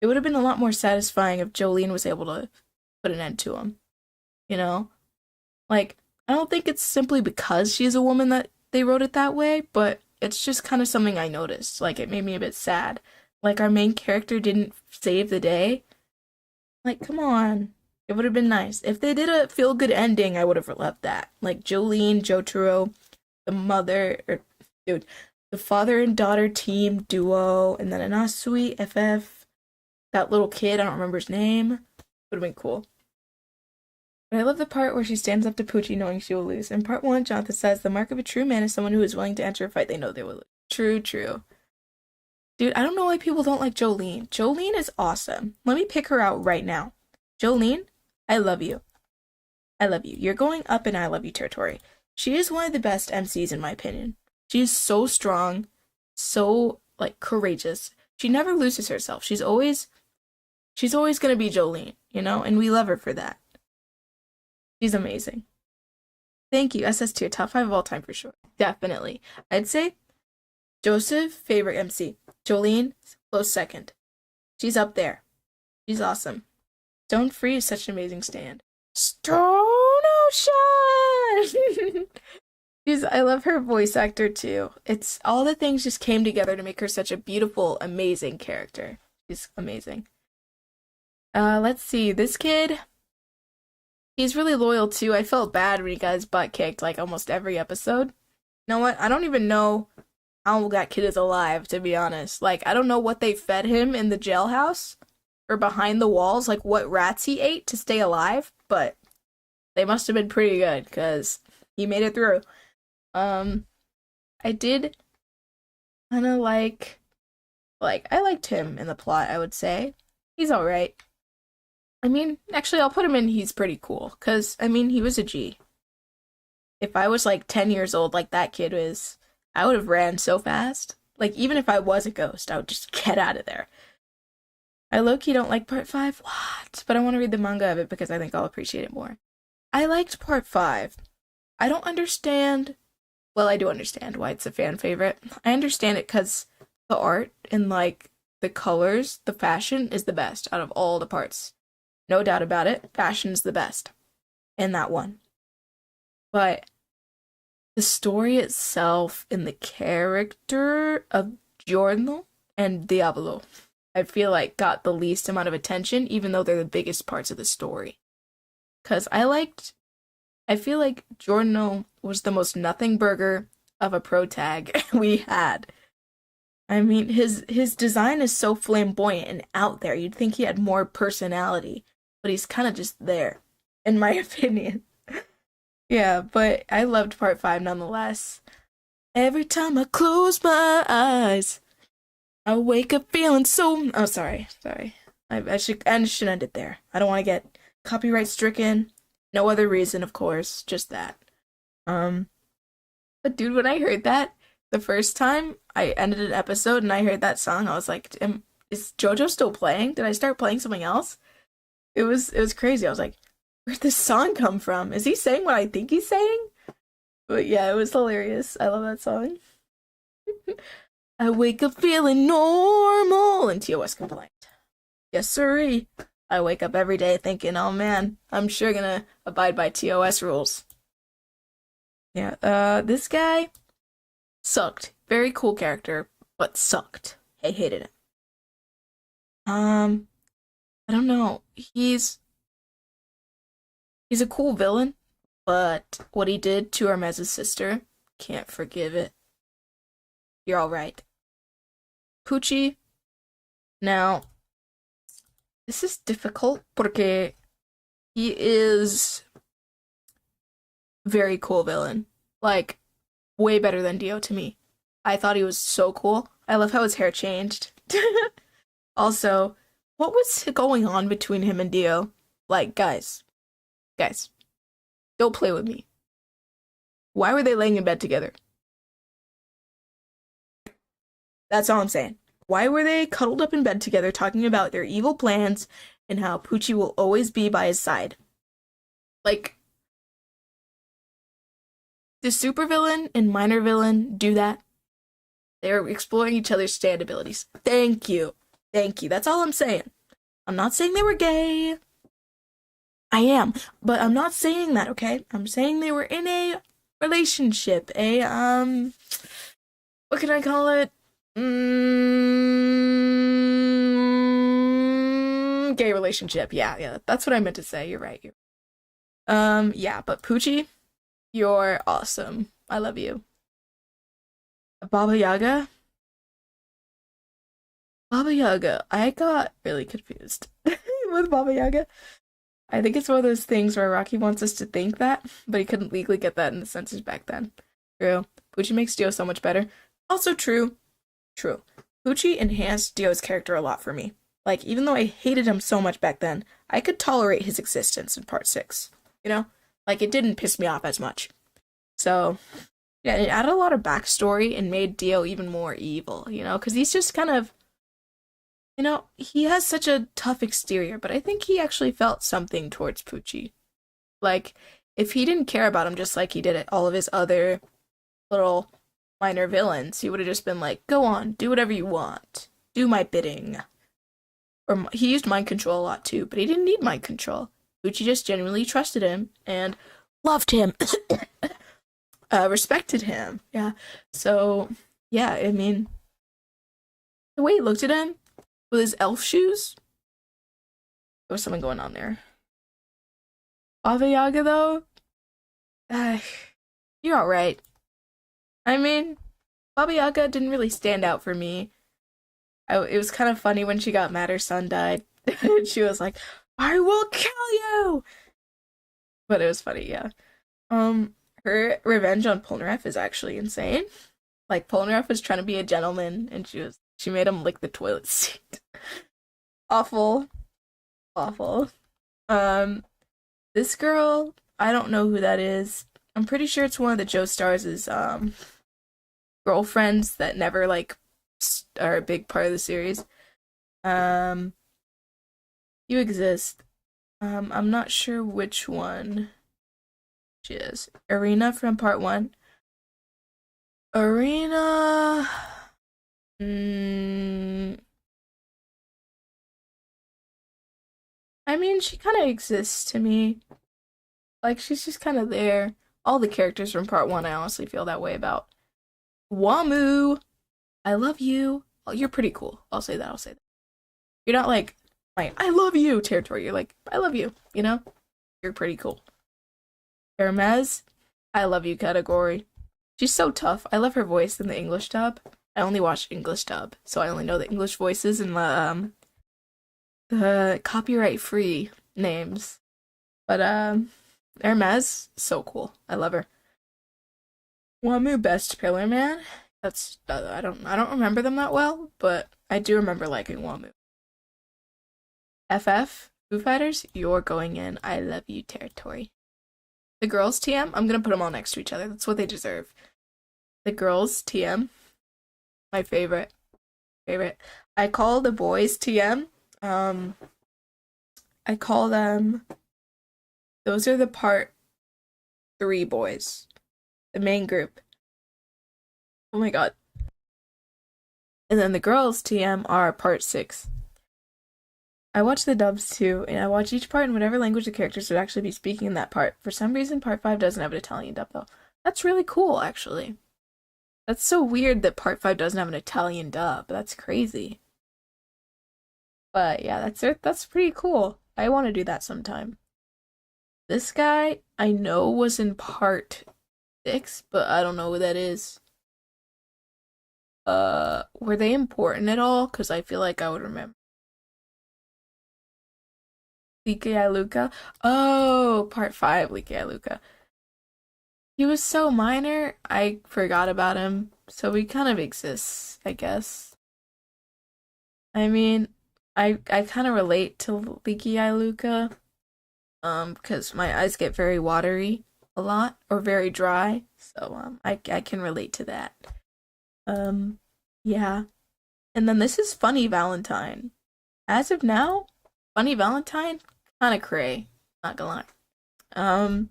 It would have been a lot more satisfying if Jolene was able to put an end to him. You know? Like, I don't think it's simply because she's a woman that they wrote it that way, but it's just kind of something I noticed. Like, it made me a bit sad. Like, our main character didn't save the day. Like, come on. It would have been nice. If they did a feel-good ending, I would have loved that. Like, Jolene, Jotaro, the father and daughter team duo, and then Anasui, FF, that little kid, I don't remember his name. Would have been cool. But I love the part where she stands up to Poochie knowing she will lose. In part 1, Jonathan says, the mark of a true man is someone who is willing to enter a fight they know they will lose. True, true. Dude, I don't know why people don't like Jolene. Jolene is awesome. Let me pick her out right now. Jolene, I love you. I love you. You're going up in I love you territory. She is one of the best MCs in my opinion. She is so strong, so, like, courageous. She never loses herself. She's always gonna be Jolene, you know? And we love her for that. She's amazing. Thank you, SS2, top 5 of all time for sure. Definitely. I'd say Joseph, favorite MC. Jolene, close second. She's up there. She's awesome. Stone Free is such an amazing stand. Stone Ocean! I love her voice actor too. It's all the things just came together to make her such a beautiful, amazing character. She's amazing. Let's see. This kid, he's really loyal too. I felt bad when he got his butt kicked like almost every episode. You know what? I don't even know how that kid is alive, to be honest. Like, I don't know what they fed him in the jailhouse or behind the walls, like what rats he ate to stay alive, but they must have been pretty good because he made it through. Um, I did kind of like I liked him in the plot, I would say. He's all right. I mean, actually, I'll put him in. He's pretty cool because I mean, he was a G. If I was like 10 years old, like that kid was, I would have ran so fast. Like even if I was a ghost, I would just get out of there. I low-key don't like part five. What? But I want to read the manga of it because I think I'll appreciate it more. I liked part five. I don't understand. Well, I do understand why it's a fan favorite. I understand it because the art and like the colors, the fashion is the best out of all the parts. No doubt about it. Fashion's the best in that one. But the story itself and the character of Giorno and Diavolo, I feel like got the least amount of attention, even though they're the biggest parts of the story. Because I feel like Giorno was the most nothing burger of a pro tag we had. I mean, his design is so flamboyant and out there. You'd think he had more personality, but he's kind of just there, in my opinion. Yeah, but I loved part five nonetheless. Every time I close my eyes, I wake up feeling so. Oh, sorry. I should end it there. I don't want to get copyright stricken. No other reason, of course, just that. Um, but dude, when I heard that the first time I ended an episode and I heard that song, I was like, is Jojo still playing? Did I start playing something else? It was crazy. I was like, where'd this song come from? Is he saying what I think he's saying? But yeah, it was hilarious. I love that song. I wake up feeling normal, and TOS complained. Yes, sirree. I wake up every day thinking, oh man, I'm sure gonna abide by TOS rules. Yeah, this guy sucked. Very cool character, but sucked. I hated him. Um, I don't know. He's a cool villain, but what he did to Hermez's sister, can't forgive it. You're all right. Poochie, now, this is difficult porque he is very cool villain. Like, way better than Dio to me. I thought he was so cool. I love how his hair changed. Also, what was going on between him and Dio? Like, guys, don't play with me. Why were they laying in bed together? That's all I'm saying. Why were they cuddled up in bed together talking about their evil plans and how Poochie will always be by his side? Like, the supervillain and minor villain do that? They're exploring each other's stand abilities. Thank you. Thank you. That's all I'm saying. I'm not saying they were gay. I am, but I'm not saying that, okay? I'm saying they were in a relationship. What can I call it? Gay relationship. Yeah, that's what I meant to say. You're right. Yeah, but Poochie, you're awesome. I love you. Baba Yaga? Baba Yaga. I got really confused with Baba Yaga. I think it's one of those things where Rocky wants us to think that, but he couldn't legally get that in the census back then. True. Poochie makes Dio so much better. Also true. True. Poochie enhanced Dio's character a lot for me. Like, even though I hated him so much back then, I could tolerate his existence in part 6. You know? Like, it didn't piss me off as much. So, yeah, it added a lot of backstory and made Dio even more evil, you know? Because he's just kind of, you know, he has such a tough exterior, but I think he actually felt something towards Poochie. Like, if he didn't care about him just like he did at all of his other little minor villains, he would have just been like, go on, do whatever you want. Do my bidding. Or he used mind control a lot too, but he didn't need mind control. Poochie just genuinely trusted him and loved him. Respected him. Yeah. So, yeah, I mean, the way he looked at him with his elf shoes, there was something going on there. Baba Yaga, though, you're alright. I mean, Baba Yaga didn't really stand out for me. It was kind of funny when she got mad her son died. She was like, "I will kill you!" But it was funny, yeah. Um, her revenge on Polnareff is actually insane. Like Polnareff was trying to be a gentleman, and she made him lick the toilet seat. Awful, awful. Um, this girl, I don't know who that is. I'm pretty sure it's one of the Joe Stars' girlfriends that never like are a big part of the series. Um, you exist. I'm not sure which one she is. Arena from part one. Arena. Mm, I mean, she kind of exists to me. Like, she's just kind of there. All the characters from part one, I honestly feel that way about. Wamu, I love you. Oh, you're pretty cool. I'll say that. I'll say that. You're not like I love you territory. You're like I love you. You know, you're pretty cool. Hermes, I love you category. She's so tough. I love her voice in the English dub. I only watch English dub, so I only know the English voices and the copyright free names. But Hermes, so cool. I love her. Wamu best pillar man. That's I don't remember them that well, but I do remember liking Wamu. FF Foo Fighters, you're going in. I love you territory. The girls TM, I'm gonna put them all next to each other. That's what they deserve. The girls TM, my favorite. Favorite. I call the boys TM. I call them. Those are the part 3 boys, the main group. Oh my god. And then the girls TM are part 6. I watch the dubs too, and I watch each part in whatever language the characters would actually be speaking in that part. For some reason, part 5 doesn't have an Italian dub though. That's really cool, actually. That's so weird that part 5 doesn't have an Italian dub. That's crazy. But yeah, that's it. That's pretty cool. I want to do that sometime. This guy, I know was in part 6, but I don't know who that is. Were they important at all? Because I feel like I would remember. Likia Luca. Oh, part 5, Likia Luca. He was so minor, I forgot about him. So he kind of exists, I guess. I mean, I kind of relate to Likia Luca. Because my eyes get very watery a lot, or very dry. So, I can relate to that. Yeah. And then this is Funny Valentine. As of now, Funny Valentine, kind of cray. Not gonna lie. Um,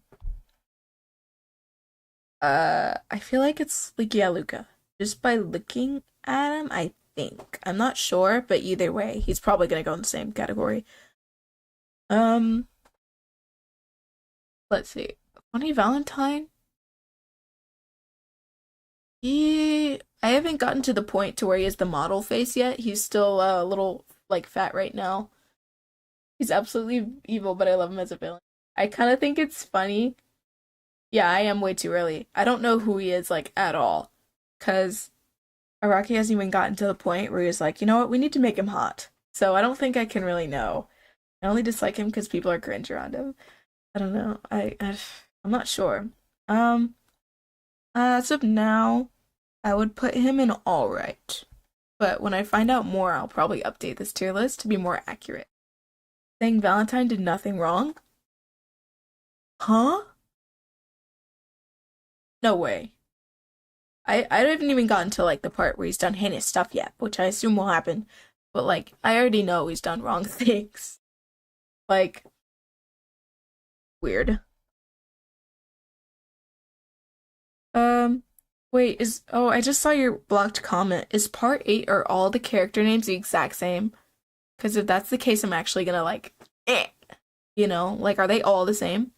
I feel like it's Likia Luca. Just by looking at him, I think. I'm not sure, but either way, he's probably gonna go in the same category. Um, let's see. Funny Valentine? I haven't gotten to the point to where he has the model face yet. He's still a little like fat right now. He's absolutely evil, but I love him as a villain. I kind of think it's funny. Yeah, I am way too early. I don't know who he is like at all, cause Araki hasn't even gotten to the point where he's like, you know what, we need to make him hot. So I don't think I can really know. I only dislike him because people are cringe around him. I don't know. I'm not sure. Um, as of now, I would put him in all right. But when I find out more, I'll probably update this tier list to be more accurate. Saying Valentine did nothing wrong? Huh? No way. I haven't even gotten to like the part where he's done heinous stuff yet, which I assume will happen. But like, I already know he's done wrong things. Like, weird. Um, wait, I just saw your blocked comment. Is part 8 are all the character names the exact same? Because if that's the case, I'm actually gonna like, like, are they all the same?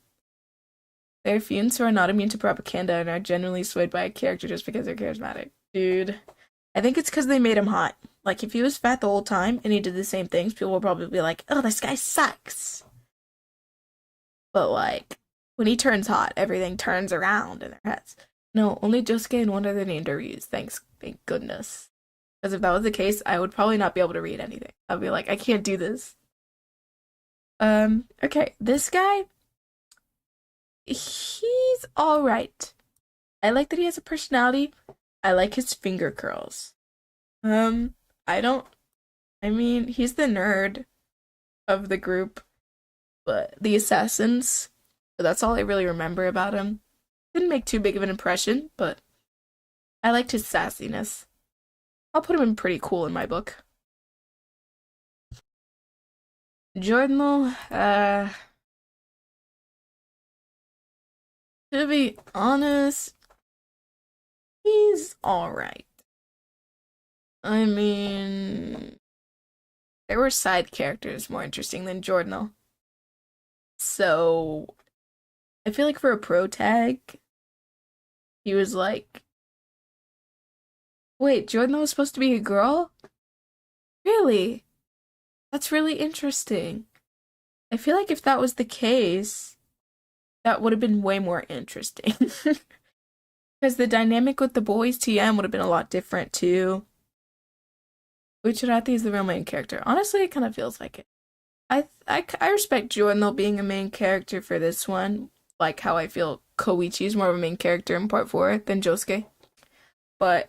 There are fiends who are not immune to propaganda and are generally swayed by a character just because they're charismatic. Dude, I think it's because they made him hot. Like, if he was fat the whole time and he did the same things, people would probably be like, oh, this guy sucks. But, like, when he turns hot, everything turns around in their heads. No, only Josuke and one other named are reused. Thank goodness. Because if that was the case, I would probably not be able to read anything. I'd be like, I can't do this. Okay, this guy, he's all right. I like that he has a personality. I like his finger curls. Um, I don't, I mean, he's the nerd of the group, but the assassins, but that's all I really remember about him. Didn't make too big of an impression, but I liked his sassiness. I'll put him in pretty cool in my book. Jordan, to be honest, he's alright. I mean, there were side characters more interesting than Jordan. So, I feel like for a pro tag, he was like, wait, Jordan was supposed to be a girl? Really? That's really interesting. I feel like if that was the case, that would have been way more interesting. Because the dynamic with the boys TM would have been a lot different too. Uchirati is the real main character. Honestly, it kind of feels like it. I respect Jordan though being a main character for this one. Like how I feel Koichi is more of a main character in part 4 than Josuke. But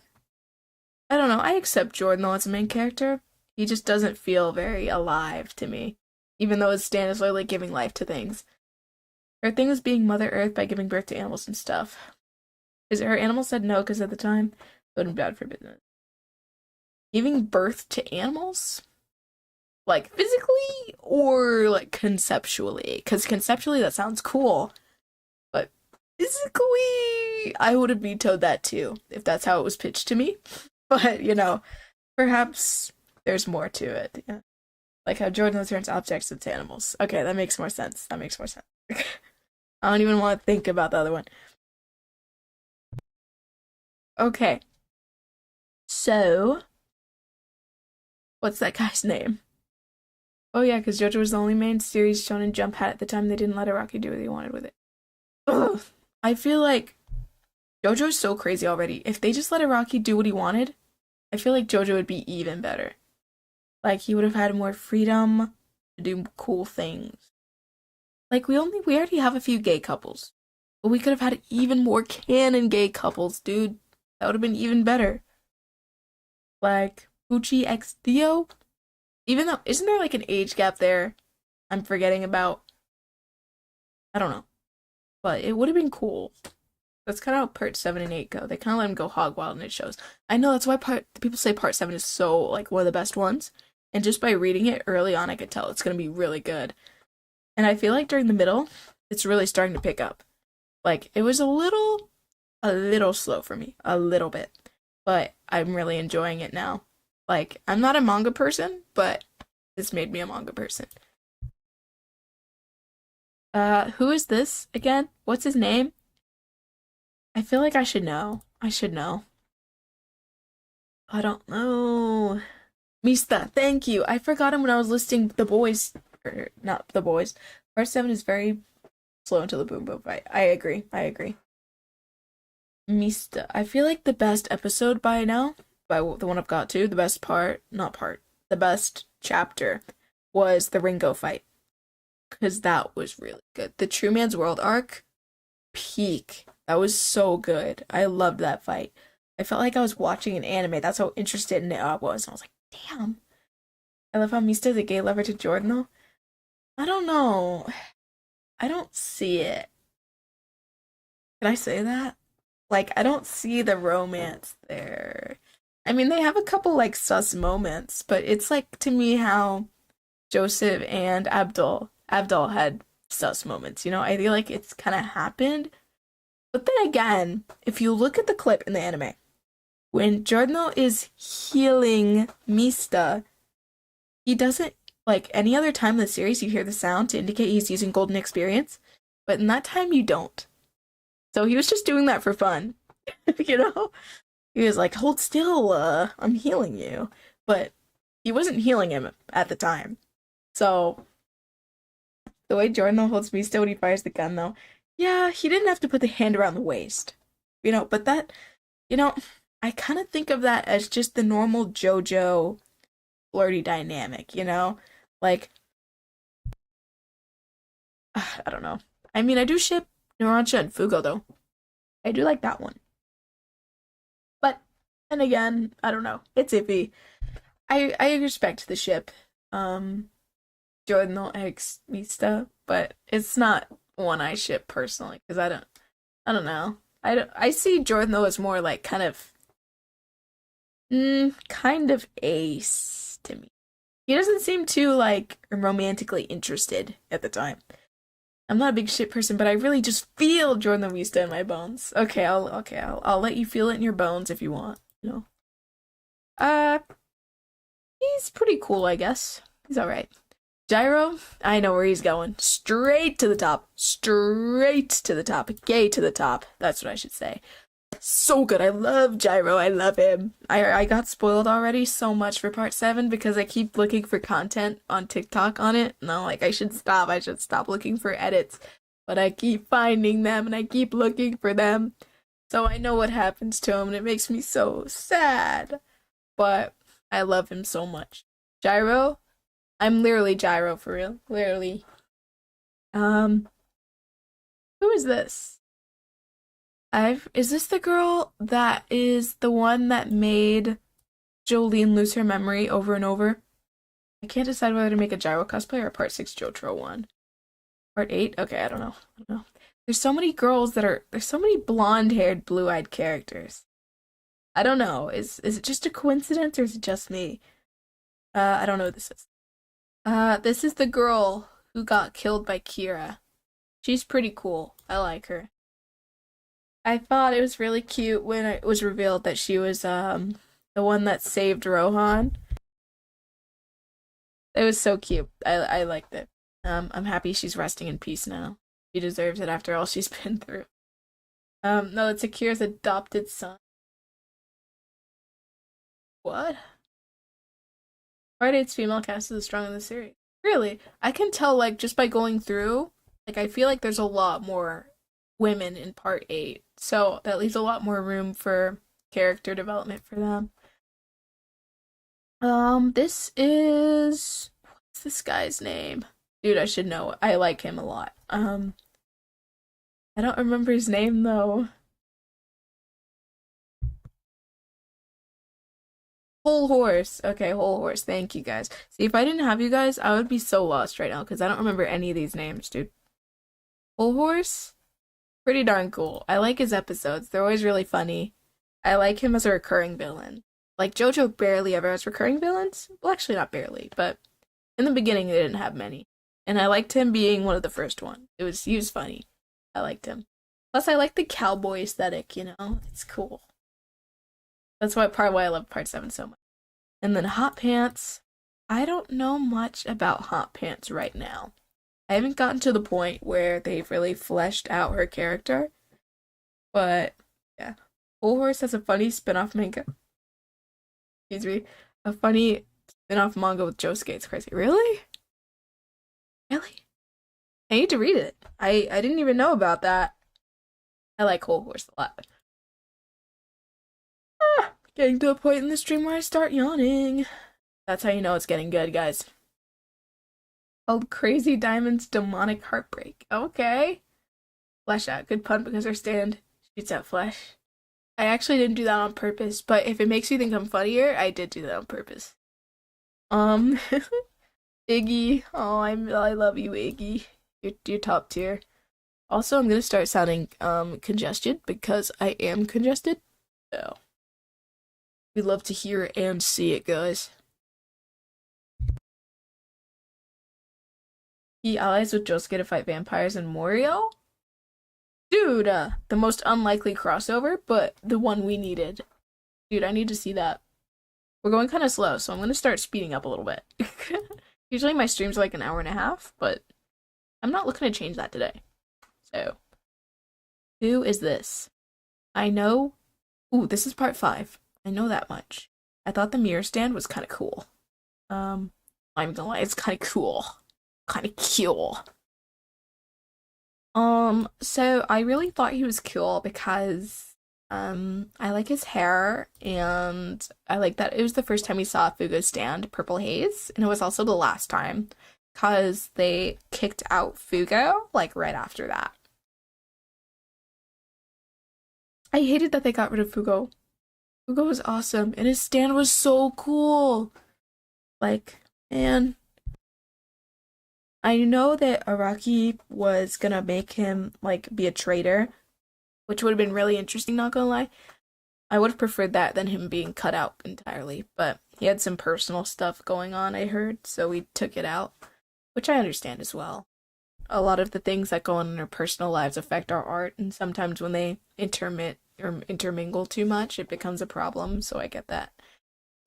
I don't know. I accept Jordan though as a main character. He just doesn't feel very alive to me. Even though his stand is literally giving life to things. Her thing was being Mother Earth by giving birth to animals and stuff. Her animal said no because at the time, it would have been bad for business. Giving birth to animals? Like physically or like conceptually? Because conceptually that sounds cool. But physically, I would have vetoed that too, if that's how it was pitched to me. But, perhaps there's more to it. Yeah. Like how Jordan turns objects into animals. Okay, that makes more sense. That makes more sense. I don't even want to think about the other one. Okay. So, what's that guy's name? Oh yeah, because Jojo was the only main series Shonen Jump had at the time. They didn't let Araki do what he wanted with it. Ugh. I feel like Jojo's so crazy already. If they just let Araki do what he wanted, I feel like Jojo would be even better. Like, he would have had more freedom to do cool things. Like, we already have a few gay couples. But we could have had even more canon gay couples, dude. That would have been even better. Like, Uchi x Dio? Even though, isn't there like an age gap there I'm forgetting about? I don't know. But it would have been cool. That's kind of how part 7 and 8 go. They kind of let him go hog wild in it shows. I know, that's why people say part 7 is so, like, one of the best ones. And just by reading it early on, I could tell it's going to be really good. And I feel like during the middle, it's really starting to pick up. Like, it was a little slow for me. A little bit. But I'm really enjoying it now. Like, I'm not a manga person, but this made me a manga person. Who is this again? What's his name? I feel like I should know. I should know. I don't know. Mista, thank you. I forgot him when I was listing the boys. Or not the boys. Part 7 is very slow until the boom boom fight. I agree. Mista. I feel like the best episode by now, by the one I've got to, the best part, not part, the best chapter was the Ringo fight. Because that was really good. The True Man's World arc, peak. That was so good. I loved that fight. I felt like I was watching an anime. That's how interested in it I was. And I was like, damn. I love how Mista is a gay lover to Jordan, though. I don't know. I don't see it. Can I say that? Like, I don't see the romance there. I mean, they have a couple, like, sus moments, but it's like, to me, how Joseph and Abdul had sus moments, I feel like it's kind of happened. But then again, if you look at the clip in the anime, when Giorno is healing Mista, he doesn't, like any other time in the series, you hear the sound to indicate he's using golden experience, but in that time you don't. So he was just doing that for fun, He was like, hold still, I'm healing you. But he wasn't healing him at the time. So the way Jordan holds Mista when he fires the gun, though, yeah, he didn't have to put the hand around the waist. But that, you know, I kind of think of that as just the normal JoJo flirty dynamic, Like, I don't know. I mean, I do ship Narancia and Fugo, though. I do like that one. But, and again, I don't know. It's iffy. I respect the ship. Um, Jordan no X Mista, but it's not one I ship personally because I don't know. I see Jordan though as more like kind of ace to me. He doesn't seem too like romantically interested at the time. I'm not a big shit person, but I really just feel Jordan the Mista in my bones. I'll let you feel it in your bones if you want. Uh, he's pretty cool, I guess. He's all right. Gyro, I know where he's going. Straight to the top. Straight to the top. Gay to the top. That's what I should say. So good. I love Gyro. I love him. I got spoiled already so much for part 7 because I keep looking for content on TikTok on it. And I'm like, I should stop. I should stop looking for edits. But I keep finding them and I keep looking for them. So I know what happens to him and it makes me so sad. But I love him so much. Gyro, I'm literally Gyro for real. Literally. Um, who is this? Is this the girl that is the one that made Jolene lose her memory over and over? I can't decide whether to make a Gyro cosplay or a part 6 Jojo one. Part 8? Okay, I don't know. There's so many girls there's so many blonde-haired, blue-eyed characters. I don't know. Is it just a coincidence or is it just me? I don't know what this is. This is the girl who got killed by Kira. She's pretty cool. I like her. I thought it was really cute when it was revealed that she was the one that saved Rohan. It was so cute. I liked it. I'm happy she's resting in peace now. She deserves it after all she's been through. No, it's Akira's adopted son. What? Part 8's female cast is the strong in the series. Really? I can tell, like, just by going through, like, I feel like there's a lot more women in part 8. So that leaves a lot more room for character development for them. This is. What's this guy's name? Dude, I should know. I like him a lot. I don't remember his name, though. Whole horse. Okay, whole horse. Thank you guys. See, if I didn't have you guys, I would be so lost right now because I don't remember any of these names, dude. Whole horse? Pretty darn cool. I like his episodes. They're always really funny. I like him as a recurring villain. Like Jojo barely ever has recurring villains. Well, actually not barely, but in the beginning they didn't have many. And I liked him being one of the first one. He was funny. I liked him. Plus I like the cowboy aesthetic. It's cool. That's why I love part 7 so much. And then Hot Pants. I don't know much about Hot Pants right now. I haven't gotten to the point where they've really fleshed out her character. But yeah. Whole Horse has a funny spin-off manga. Excuse me. A funny spin-off manga with Josuke. It's crazy. Really? Really? I need to read it. I didn't even know about that. I like Whole Horse a lot. Getting to a point in the stream where I start yawning. That's how you know it's getting good, guys. Called Crazy Diamond's Demonic Heartbreak. Okay. Flesh out. Good pun because her stand shoots out flesh. I actually didn't do that on purpose, but if it makes you think I'm funnier, I did do that on purpose. Um, Iggy. Oh, I love you, Iggy. You're top tier. Also, I'm gonna start sounding congested because I am congested. So we love to hear it and see it, guys. He allies with Josuke to fight vampires and Morio? Dude, the most unlikely crossover, but the one we needed. Dude, I need to see that. We're going kind of slow, so I'm going to start speeding up a little bit. Usually my streams are like an hour and a half, but I'm not looking to change that today. So, who is this? I know. Ooh, this is part 5. I know that much. I thought the mirror stand was kind of cool. I'm gonna lie, it's kind of cool. Kind of cool. So I really thought he was cool because I like his hair, and I like that it was the first time we saw Fugo's stand, Purple Haze, and it was also the last time, because they kicked out Fugo, like, right after that. I hated that they got rid of Fugo. Fugo was awesome, and his stand was so cool. Like, man, I know that Araki was gonna make him, like, be a traitor, which would have been really interesting, not gonna lie. I would have preferred that than him being cut out entirely, but he had some personal stuff going on, I heard, so we took it out, which I understand as well. A lot of the things that go on in our personal lives affect our art, and sometimes when they intermit or intermingle too much, it becomes a problem, so I get that.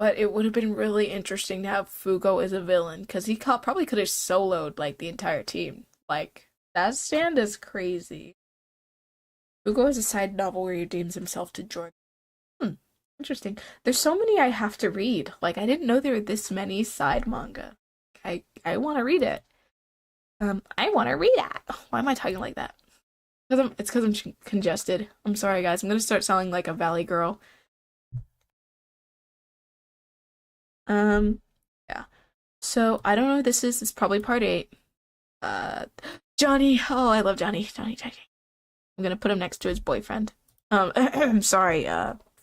But it would have been really interesting to have Fugo as a villain, because probably could have soloed, like, the entire team. Like, that stand is crazy. Fugo has a side novel where he redeems himself to Jordan. Hmm, interesting. There's so many I have to read. Like, I didn't know there were this many side manga. I want to read it. I want to read it. Why am I talking like that? It's because I'm congested. I'm sorry, guys. I'm gonna start sounding like a valley girl. Um, yeah. So I don't know what this is. It's probably part eight. Uh, Johnny. Oh, I love Johnny. Johnny. I'm gonna put him next to his boyfriend. I'm sorry.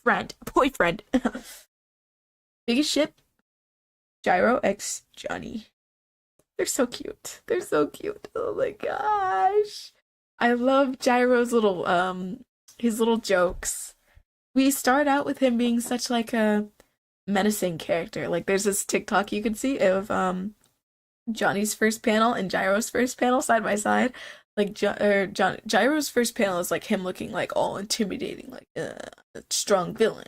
Friend, boyfriend. Biggest ship. Gyro X Johnny. They're so cute. They're so cute. Oh my gosh. I love Gyro's little his little jokes. We start out with him being such like a menacing character. Like there's this TikTok you can see of Johnny's first panel and Gyro's first panel side by side. Like Gyro's first panel is like him looking like all intimidating, like a strong villain.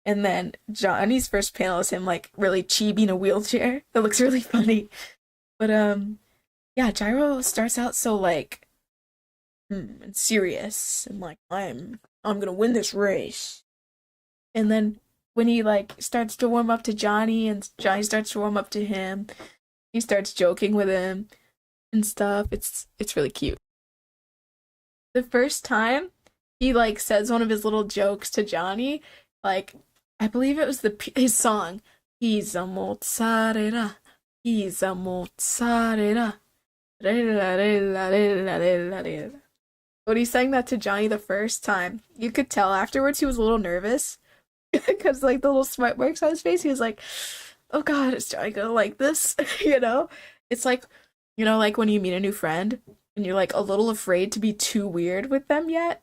And then Johnny's first panel is him like really chibi in a wheelchair. That looks really funny. But yeah, Gyro starts out so like and serious and like I'm gonna win this race. And then when he like starts to warm up to Johnny and Johnny starts to warm up to him, he starts joking with him and stuff. It's really cute. The first time he like says one of his little jokes to Johnny, like I believe it was his song. He's a mozzarella. He's a mozzarella. When he sang that to Johnny the first time, you could tell afterwards he was a little nervous because like the little sweat marks on his face. He was like, "Oh God, is Johnny gonna like this?" you know? It's like, like when you meet a new friend and you're like a little afraid to be too weird with them yet.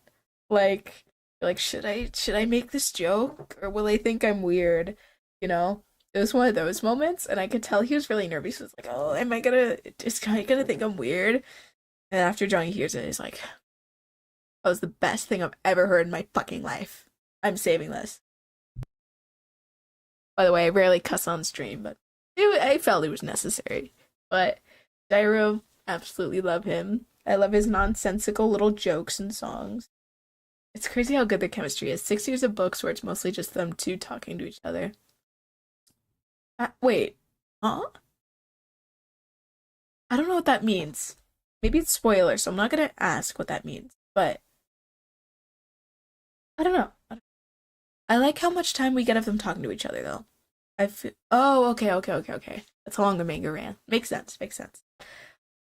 Like, you're like, should I make this joke or will they think I'm weird? You know? It was one of those moments, and I could tell he was really nervous. He was like, "Oh, is Johnny gonna think I'm weird?" And after Johnny hears it, he's like, "That was the best thing I've ever heard in my fucking life. I'm saving this." By the way, I rarely cuss on stream, but I felt it was necessary. But Dairo, absolutely love him. I love his nonsensical little jokes and songs. It's crazy how good their chemistry is. 6 years of books where it's mostly just them two talking to each other. Wait, huh? I don't know what that means. Maybe it's spoiler, so I'm not gonna ask what that means. But I don't know. I like how much time we get of them talking to each other, though. Oh, okay. That's how long the manga ran. Makes sense.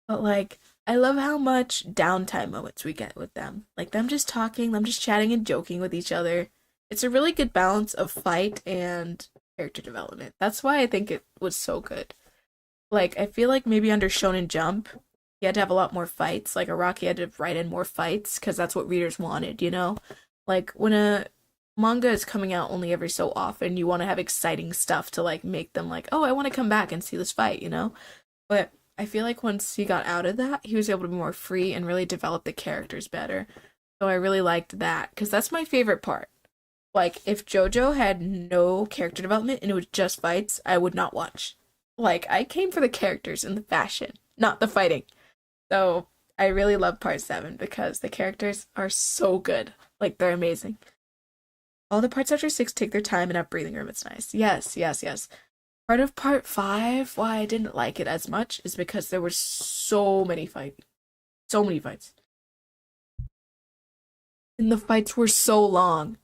But like, I love how much downtime moments we get with them. Like them just talking, them just chatting and joking with each other. It's a really good balance of fight and character development. That's why I think it was so good. Like, I feel like maybe under Shonen Jump, he had to have a lot more fights. Like, Araki had to write in more fights because that's what readers wanted? Like, when a manga is coming out only every so often, you want to have exciting stuff to, like, make them like, oh, I want to come back and see this fight? But I feel like once he got out of that, he was able to be more free and really develop the characters better. So I really liked that because that's my favorite part. Like, if JoJo had no character development and it was just fights, I would not watch. Like, I came for the characters and the fashion, not the fighting. So, I really love part 7 because the characters are so good. Like, they're amazing. All the parts after 6 take their time and have breathing room. It's nice. Yes. Part of part 5, why I didn't like it as much is because there were so many fights. So many fights. And the fights were so long.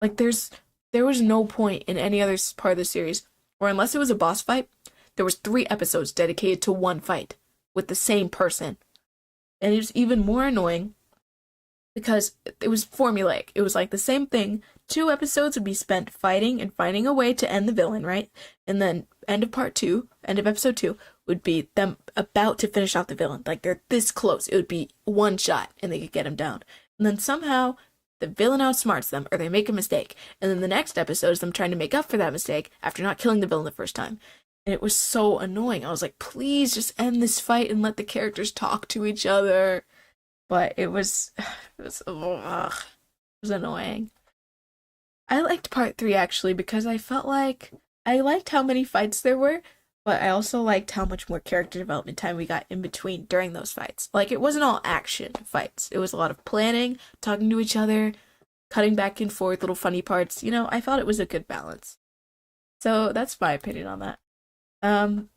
Like there was no point in any other part of the series where unless it was a boss fight, there was 3 episodes dedicated to one fight with the same person. And it was even more annoying because it was formulaic. It was like the same thing. 2 episodes would be spent fighting and finding a way to end the villain, right? And then end of part 2, end of episode 2 would be them about to finish off the villain. Like they're this close. It would be one shot and they could get him down. And then somehow the villain outsmarts them or they make a mistake. And then the next episode is them trying to make up for that mistake after not killing the villain the first time. And it was so annoying. I was like, please just end this fight and let the characters talk to each other. But it was annoying. I liked part 3 actually because I felt like I liked how many fights there were, but I also liked how much more character development time we got in between during those fights. Like it wasn't all action fights. It was a lot of planning, talking to each other, cutting back and forth, little funny parts. I thought it was a good balance. So that's my opinion on that.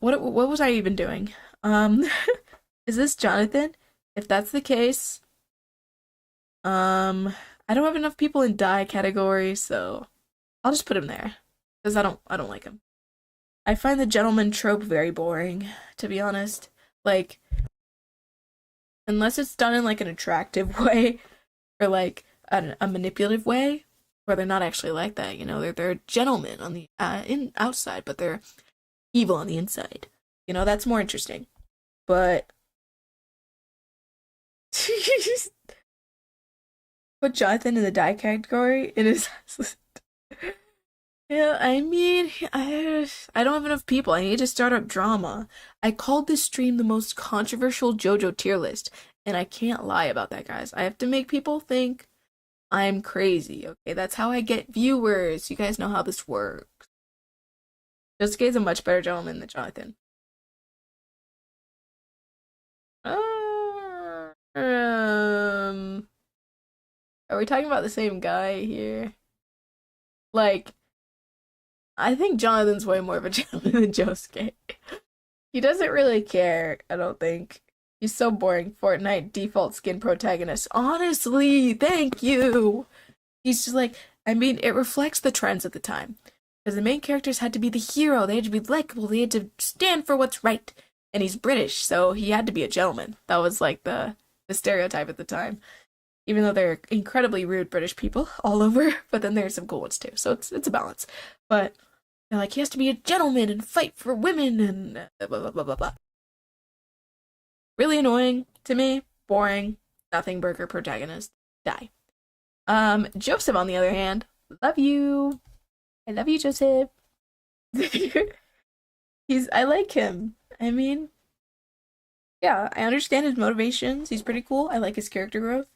What was I even doing? Um, is this Jonathan? If that's the case, I don't have enough people in die category, so I'll just put him there because I don't like him. I find the gentleman trope very boring, to be honest. Like, unless it's done in like an attractive way or like a manipulative way, where they're not actually like that. They're gentlemen on the in outside, but they're evil on the inside. That's more interesting. But put Jonathan in the die category. It is. Yeah, I mean, I don't have enough people. I need to start up drama. I called this stream the most controversial JoJo tier list, and I can't lie about that, guys. I have to make people think I'm crazy. Okay, that's how I get viewers. You guys know how this works. Josuke is a much better gentleman than Jonathan. Are we talking about the same guy here? Like, I think Jonathan's way more of a gentleman than Josuke. He doesn't really care, I don't think. He's so boring. Fortnite default skin protagonist. Honestly, thank you. He's just like, I mean, it reflects the trends at the time. Because the main characters had to be the hero. They had to be likable. They had to stand for what's right. And he's British, so he had to be a gentleman. That was like the stereotype at the time. Even though they're incredibly rude British people all over, but then there's some cool ones too. So it's a balance. But they're like, he has to be a gentleman and fight for women and blah blah blah blah blah. Really annoying to me. Boring. Nothing burger protagonist. Die. Joseph on the other hand, love you. I love you, Joseph. I like him. I mean, yeah, I understand his motivations. He's pretty cool. I like his character growth.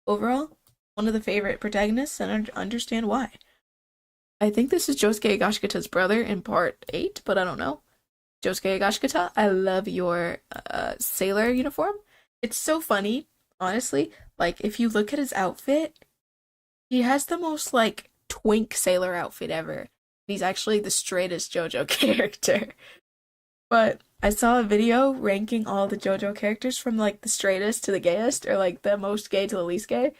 Overall, one of the favorite protagonists, and I understand why. I think this is Josuke Higashikata's brother in part 8, but I don't know. Josuke Higashikata, I love your sailor uniform. It's so funny, honestly. Like, if you look at his outfit, he has the most, like, twink sailor outfit ever. He's actually the straightest JoJo character. But I saw a video ranking all the JoJo characters from like the straightest to the gayest, or like the most gay to the least gay,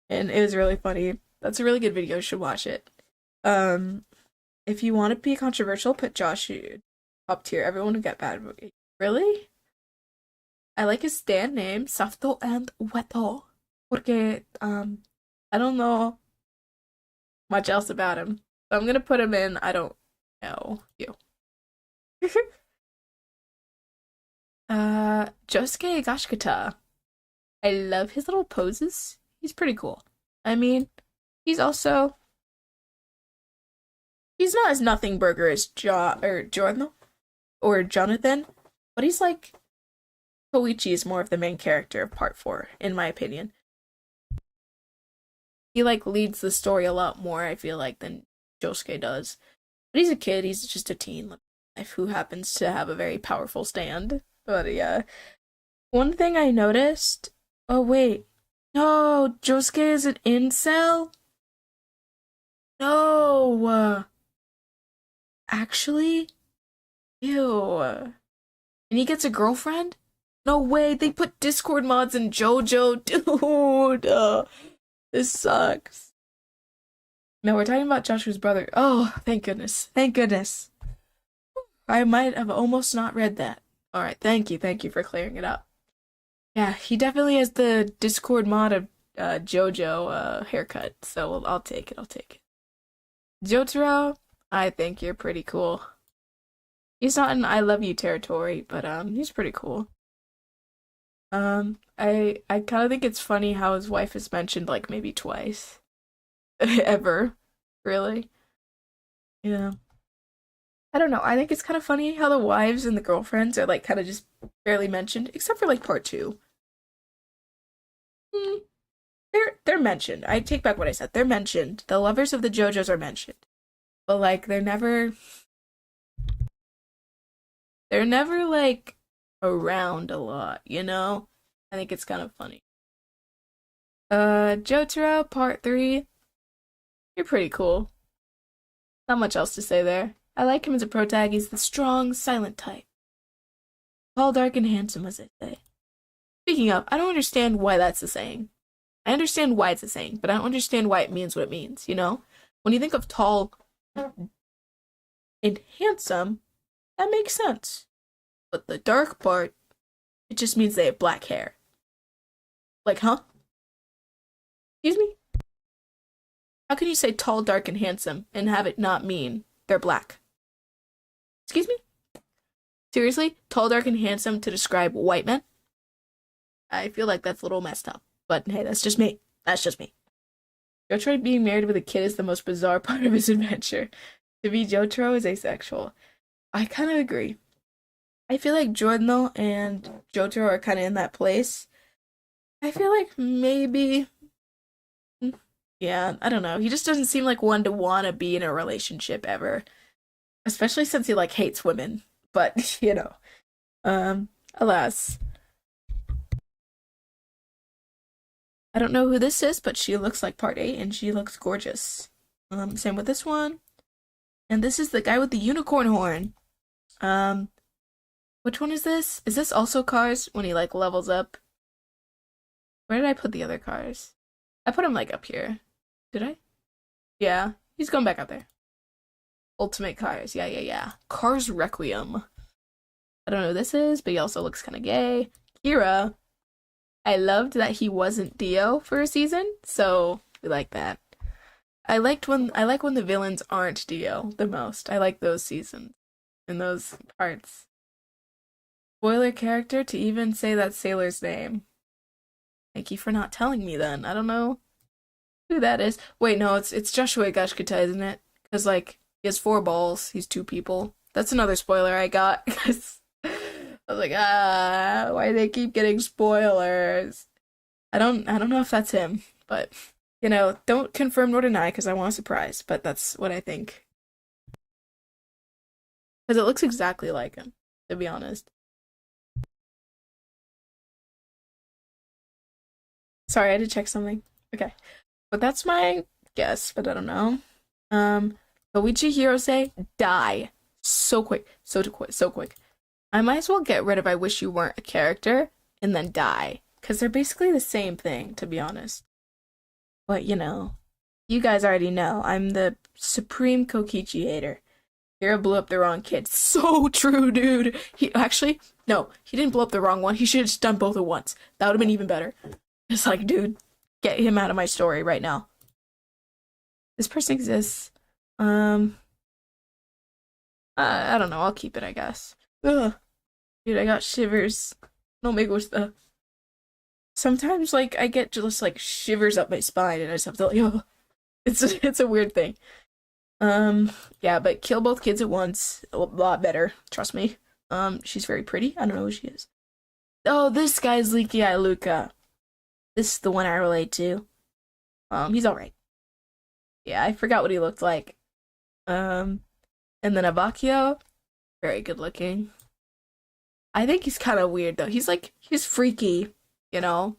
and it was really funny. That's a really good video. You should watch it. Um, if you want to be controversial, put Josh up tier. Everyone will get bad. Really? I like his stand name, Safto and Weto, porque I don't know much else about him. So I'm gonna put him in. I don't know you. Josuke Higashikata. I love his little poses. He's pretty cool. I mean, he's also he's not as nothing burger as Jordan or Jonathan, but he's like Koichi is more of the main character of part 4, in my opinion. He like leads the story a lot more, I feel like, than Josuke does. But he's a kid, he's just a teen who happens to have a very powerful stand. But yeah. One thing I noticed. Oh wait. No, Josuke is an incel? No. Actually? Ew. And he gets a girlfriend? No way, they put Discord mods in JoJo. Dude. This sucks. No, we're talking about Joshua's brother. Oh, thank goodness. Thank goodness. I might have almost not read that. All right, thank you. Thank you for clearing it up. Yeah, he definitely has the Discord mod of Jojo haircut, so I'll take it. I'll take it. Jotaro, I think you're pretty cool. He's not in I love you territory, but he's pretty cool. I kind of think it's funny how his wife is mentioned like maybe twice ever, really. Yeah. I don't know. I think it's kind of funny how the wives and the girlfriends are like kind of just barely mentioned, except for like part two. Hmm, they're mentioned. I take back what I said. They're mentioned. The lovers of the JoJos are mentioned, but like they're never like around a lot. You know? I think it's kind of funny. Jotaro part three. You're pretty cool. Not much else to say there. I like him as a protag. He's the strong, silent type. Tall, dark, and handsome, as they say. Speaking of, I don't understand why that's a saying. I understand why it's a saying, but I don't understand why it means what it means, you know? When you think of tall and handsome, that makes sense. But the dark part, it just means they have black hair. Like, huh? Excuse me? How can you say tall, dark, and handsome and have it not mean they're black? Excuse me? Seriously? Tall, dark, and handsome to describe white men? I feel like that's a little messed up. But hey, that's just me. That's just me. Jotaro being married with a kid is the most bizarre part of his adventure. To be Jotaro is asexual. I kind of agree. I feel like Giorno and Jotaro are kind of in that place. I feel like maybe, yeah, I don't know. He just doesn't seem like one to want to be in a relationship ever, especially since he like hates women. But alas, I don't know who this is, but she looks like part eight, and she looks gorgeous. Same with this one, and this is the guy with the unicorn horn. Um, which one is this? Is this also Cars when he like levels up? Where did I put the other cars? I put him like up here. Did I? Yeah, he's going back up there. Ultimate Cars. Yeah, yeah, yeah. Cars Requiem. I don't know who this is, but he also looks kind of gay. Kira. I loved that he wasn't Dio for a season, so we like that. I like when the villains aren't Dio the most. I like those seasons and those parts. Spoiler character to even say that sailor's name. Thank you for not telling me then. I don't know who that is. Wait, no, it's Joshua Gashkata, isn't it? Because like he has four balls. He's two people. That's another spoiler I got because I was like, why do they keep getting spoilers? I don't know if that's him, but don't confirm nor deny because I want a surprise. But that's what I think because it looks exactly like him, to be honest. Sorry, I had to check something. Okay, but that's my guess, but I don't know. Um, Koichi Hirose die so quick, so quick, so quick. I might as well get rid of I wish you weren't a character and then die because they're basically the same thing, to be honest. But you guys already know I'm the supreme Kokichi hater. Hero blew up the wrong kid. So true, dude. He actually, no, he didn't blow up the wrong one. He should have just done both at once. That would have been even better. It's like, dude, get him out of my story right now. This person exists. Um, I don't know. I'll keep it, I guess. Ugh, dude, I got shivers. No me gusta. Sometimes, like, I get just like shivers up my spine, and I just have to like, oh, it's a weird thing. Yeah, but kill both kids at once. A lot better, trust me. She's very pretty. I don't know who she is. Oh, this guy's Leaky Eye Luca. This is the one I relate to. He's alright. Yeah, I forgot what he looked like. Um, and then Abakio, very good looking. I think he's kind of weird though. He's freaky, you know?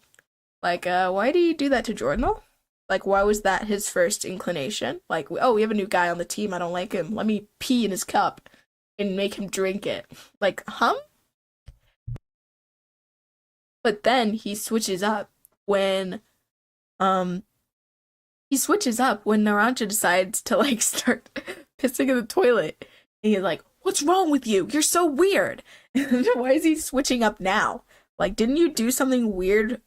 Like, why do you do that to Jordan though? Like, why was that his first inclination? Like, oh, we have a new guy on the team. I don't like him. Let me pee in his cup and make him drink it. Like, huh? But then he switches up when, um, he switches up when Naranja decides to like start pissing in the toilet. And he's like, "What's wrong with you? You're so weird." Why is he switching up now? Like, didn't you do something weird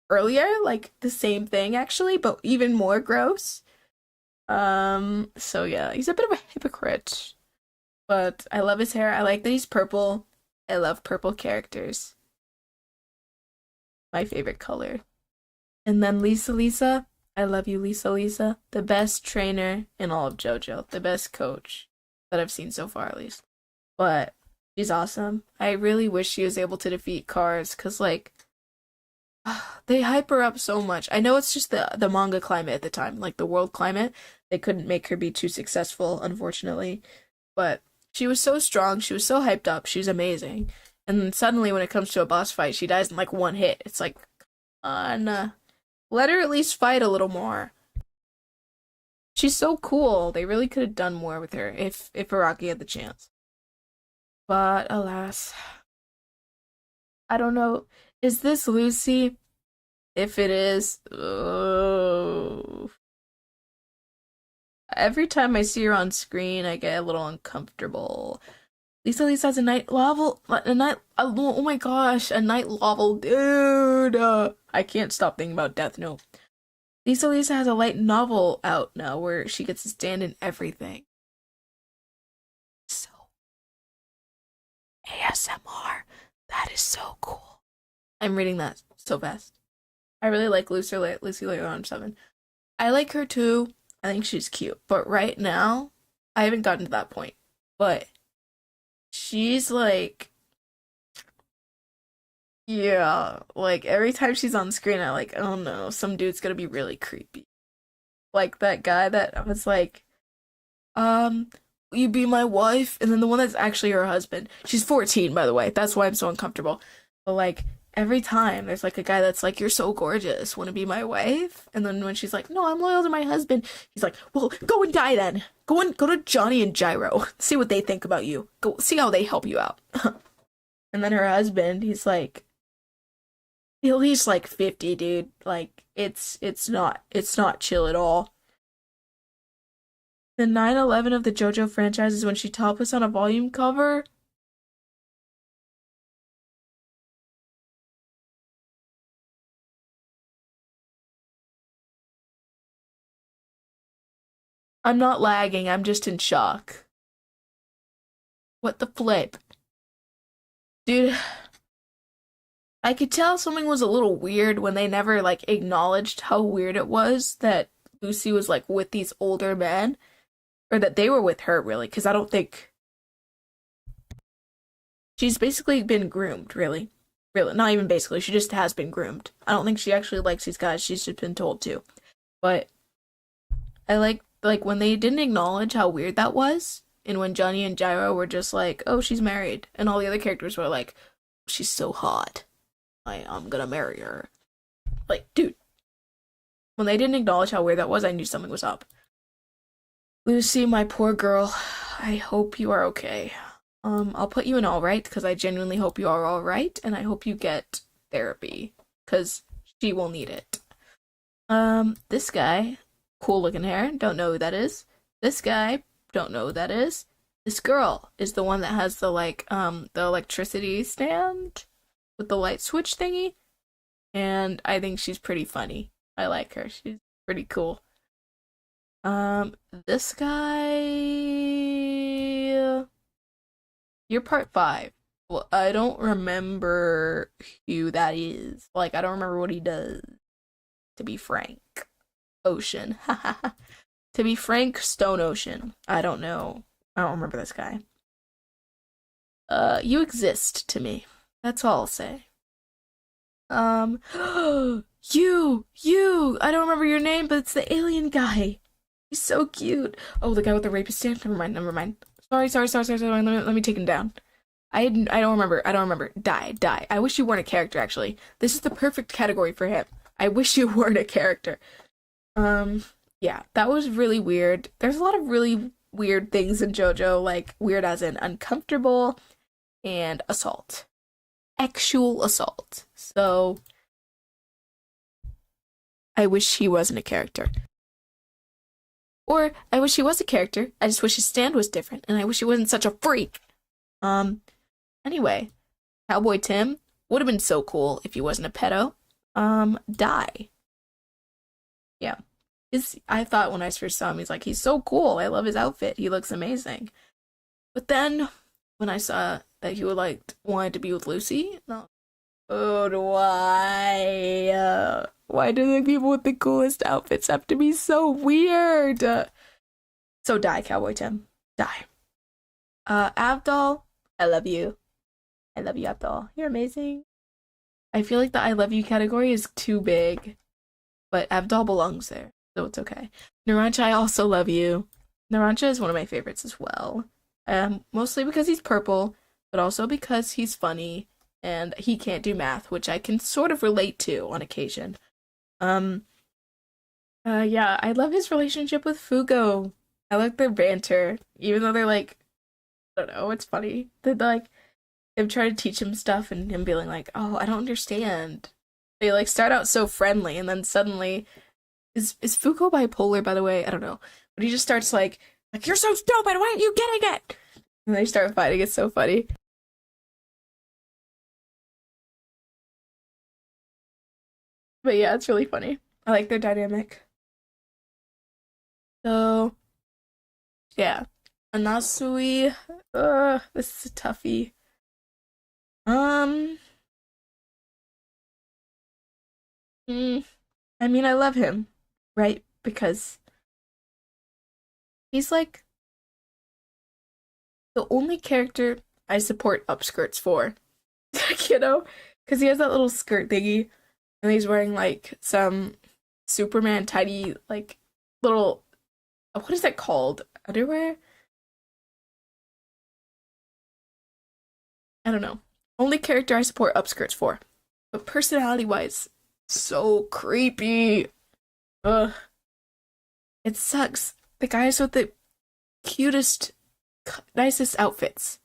earlier? Like the same thing actually, but even more gross. So yeah, he's a bit of a hypocrite. But I love his hair. I like that he's purple. I love purple characters. My favorite color. And then Lisa. I love you, Lisa. The best trainer in all of JoJo. The best coach that I've seen so far, at least. But she's awesome. I really wish she was able to defeat Cars, because, like, they hype her up so much. I know it's just the manga climate at the time, like the world climate. They couldn't make her be too successful, unfortunately. But she was so strong. She was so hyped up. She was amazing. And then suddenly, when it comes to a boss fight, she dies in like one hit. It's like, let her at least fight a little more. She's so cool. They really could have done more with her if Araki had the chance. But alas, I don't know. Is this Lucy? If it is, oh. Every time I see her on screen, I get a little uncomfortable. Lisa has a night novel, oh my gosh, a night novel, dude. I can't stop thinking about Death Note. Lisa has a light novel out now where she gets to stand in everything. So, ASMR, that is so cool. I'm reading that so fast. I really like Lucy later on 7. I like her too. I think she's cute. But right now, I haven't gotten to that point. But she's like, yeah, like every time she's on screen, I like, oh no, some dude's gonna be really creepy. Like that guy that was like, will you be my wife? And then the one that's actually her husband. She's 14, by the way. That's why I'm so uncomfortable. But like, every time there's like a guy that's like, "You're so gorgeous, want to be my wife?" And then when she's like, "No, I'm loyal to my husband," he's like, "Well, go and die then. Go to Johnny and Gyro. See what they think about you. Go see how they help you out." And then her husband, he's like 50, dude. Like it's not chill at all. The 9/11 of the JoJo franchise is when she topless on a volume cover. I'm not lagging, I'm just in shock. What the flip? Dude, I could tell something was a little weird when they never like acknowledged how weird it was that Lucy was like with these older men, or that they were with her really, because I don't think she's basically been groomed, really. Really, not even basically, she just has been groomed. I don't think she actually likes these guys, she's just been told to. But I like when they didn't acknowledge how weird that was, and when Johnny and Gyro were just like, "Oh, she's married," and all the other characters were like, "She's so hot. I'm gonna marry her." Like, dude, when they didn't acknowledge how weird that was, I knew something was up. Lucy, my poor girl, I hope you are okay. I'll put you in all right because I genuinely hope you are all right, and I hope you get therapy because she will need it. This guy, cool looking hair, don't know who that is. This guy, don't know who that is. This girl is the one that has the like the electricity stand with the light switch thingy, and I think she's pretty funny. I like her. She's pretty cool. This guy, you're part 5. Well, I don't remember who that is. Like, I don't remember what he does, to be frank. Ocean. To be frank, Stone Ocean. I don't know. I don't remember this guy. You exist to me. That's all I'll say. Um, I don't remember your name, but it's the alien guy. He's so cute. Oh, the guy with the rapist stamp? Never mind. Sorry. Let me take him down. I don't remember. Die. I wish you weren't a character, actually. This is the perfect category for him. I wish you weren't a character. Yeah, that was really weird. There's a lot of really weird things in JoJo, like weird as in uncomfortable and assault. Actual assault. So I wish he wasn't a character. Or I wish he was a character. I just wish his stand was different, and I wish he wasn't such a freak. Um, anyway, Cowboy Tim would have been so cool if he wasn't a pedo. Die. Yeah. I thought when I first saw him, he's so cool. I love his outfit. He looks amazing. But then when I saw that he would wanted to be with Lucy, no. Oh, why do the people with the coolest outfits have to be so weird? So die, Cowboy Tim. Die. Abdul, I love you. I love you, Abdul. You're amazing. I feel like the I love you category is too big, but Abdul belongs there, so it's okay. Narancha, I also love you. Narancha is one of my favorites as well. Mostly because he's purple, but also because he's funny and he can't do math, which I can sort of relate to on occasion. Yeah, I love his relationship with Fugo. I like their banter, even though they're I don't know, it's funny. They're him trying to teach him stuff and him being like, oh, I don't understand. They start out so friendly and then suddenly is Fugo bipolar, by the way? I don't know. But he just starts like you're so stupid, why aren't you getting it? And they start fighting, it's so funny. But yeah, it's really funny. I like their dynamic. So yeah. Anasui, this is a toughie. Um, mm, I mean, I love him, right? Because he's the only character I support upskirts for, you know? Because he has that little skirt thingy, and he's wearing some Superman tiny, little, what is that called? Underwear? I don't know. Only character I support upskirts for. But personality wise, so creepy. Ugh. It sucks. The guys with the cutest, nicest outfits.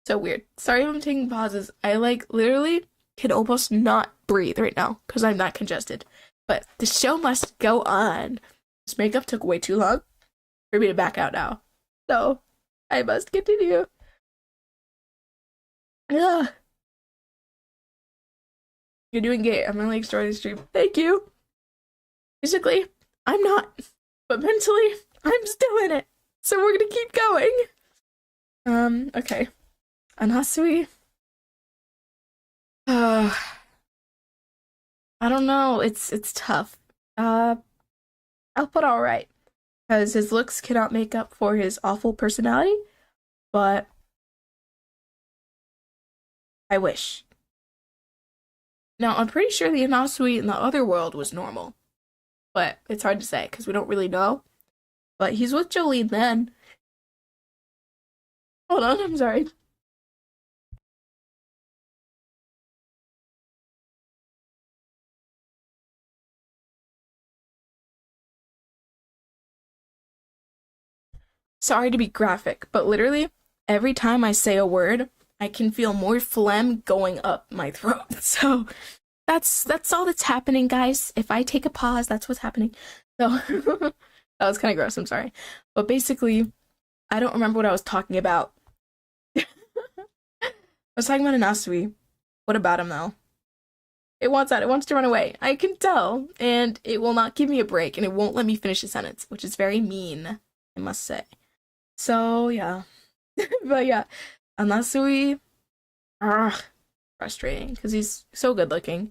So weird. Sorry if I'm taking pauses. I literally can almost not breathe right now because I'm that congested. But the show must go on. This makeup took way too long for me to back out now. So I must continue. Ugh. You're doing great. I'm gonna starting the stream. Thank you. Physically, I'm not, but mentally, I'm still in it. So we're gonna keep going. Okay. Anasui. I don't know. It's tough. I'll put all right because his looks cannot make up for his awful personality, but I wish. Now, I'm pretty sure the Anasui in the other world was normal, but it's hard to say because we don't really know. But he's with Jolene then. Hold on, I'm sorry. Sorry to be graphic, but literally, every time I say a word, I can feel more phlegm going up my throat. So that's all that's happening, guys. If I take a pause, that's what's happening. So that was kind of gross, I'm sorry. But basically, I don't remember what I was talking about. I was talking about Anasui. What about him though? It wants out. It wants to run away. I can tell. And it will not give me a break and it won't let me finish a sentence, which is very mean, I must say. So yeah. But yeah, Anasui, frustrating because he's so good looking.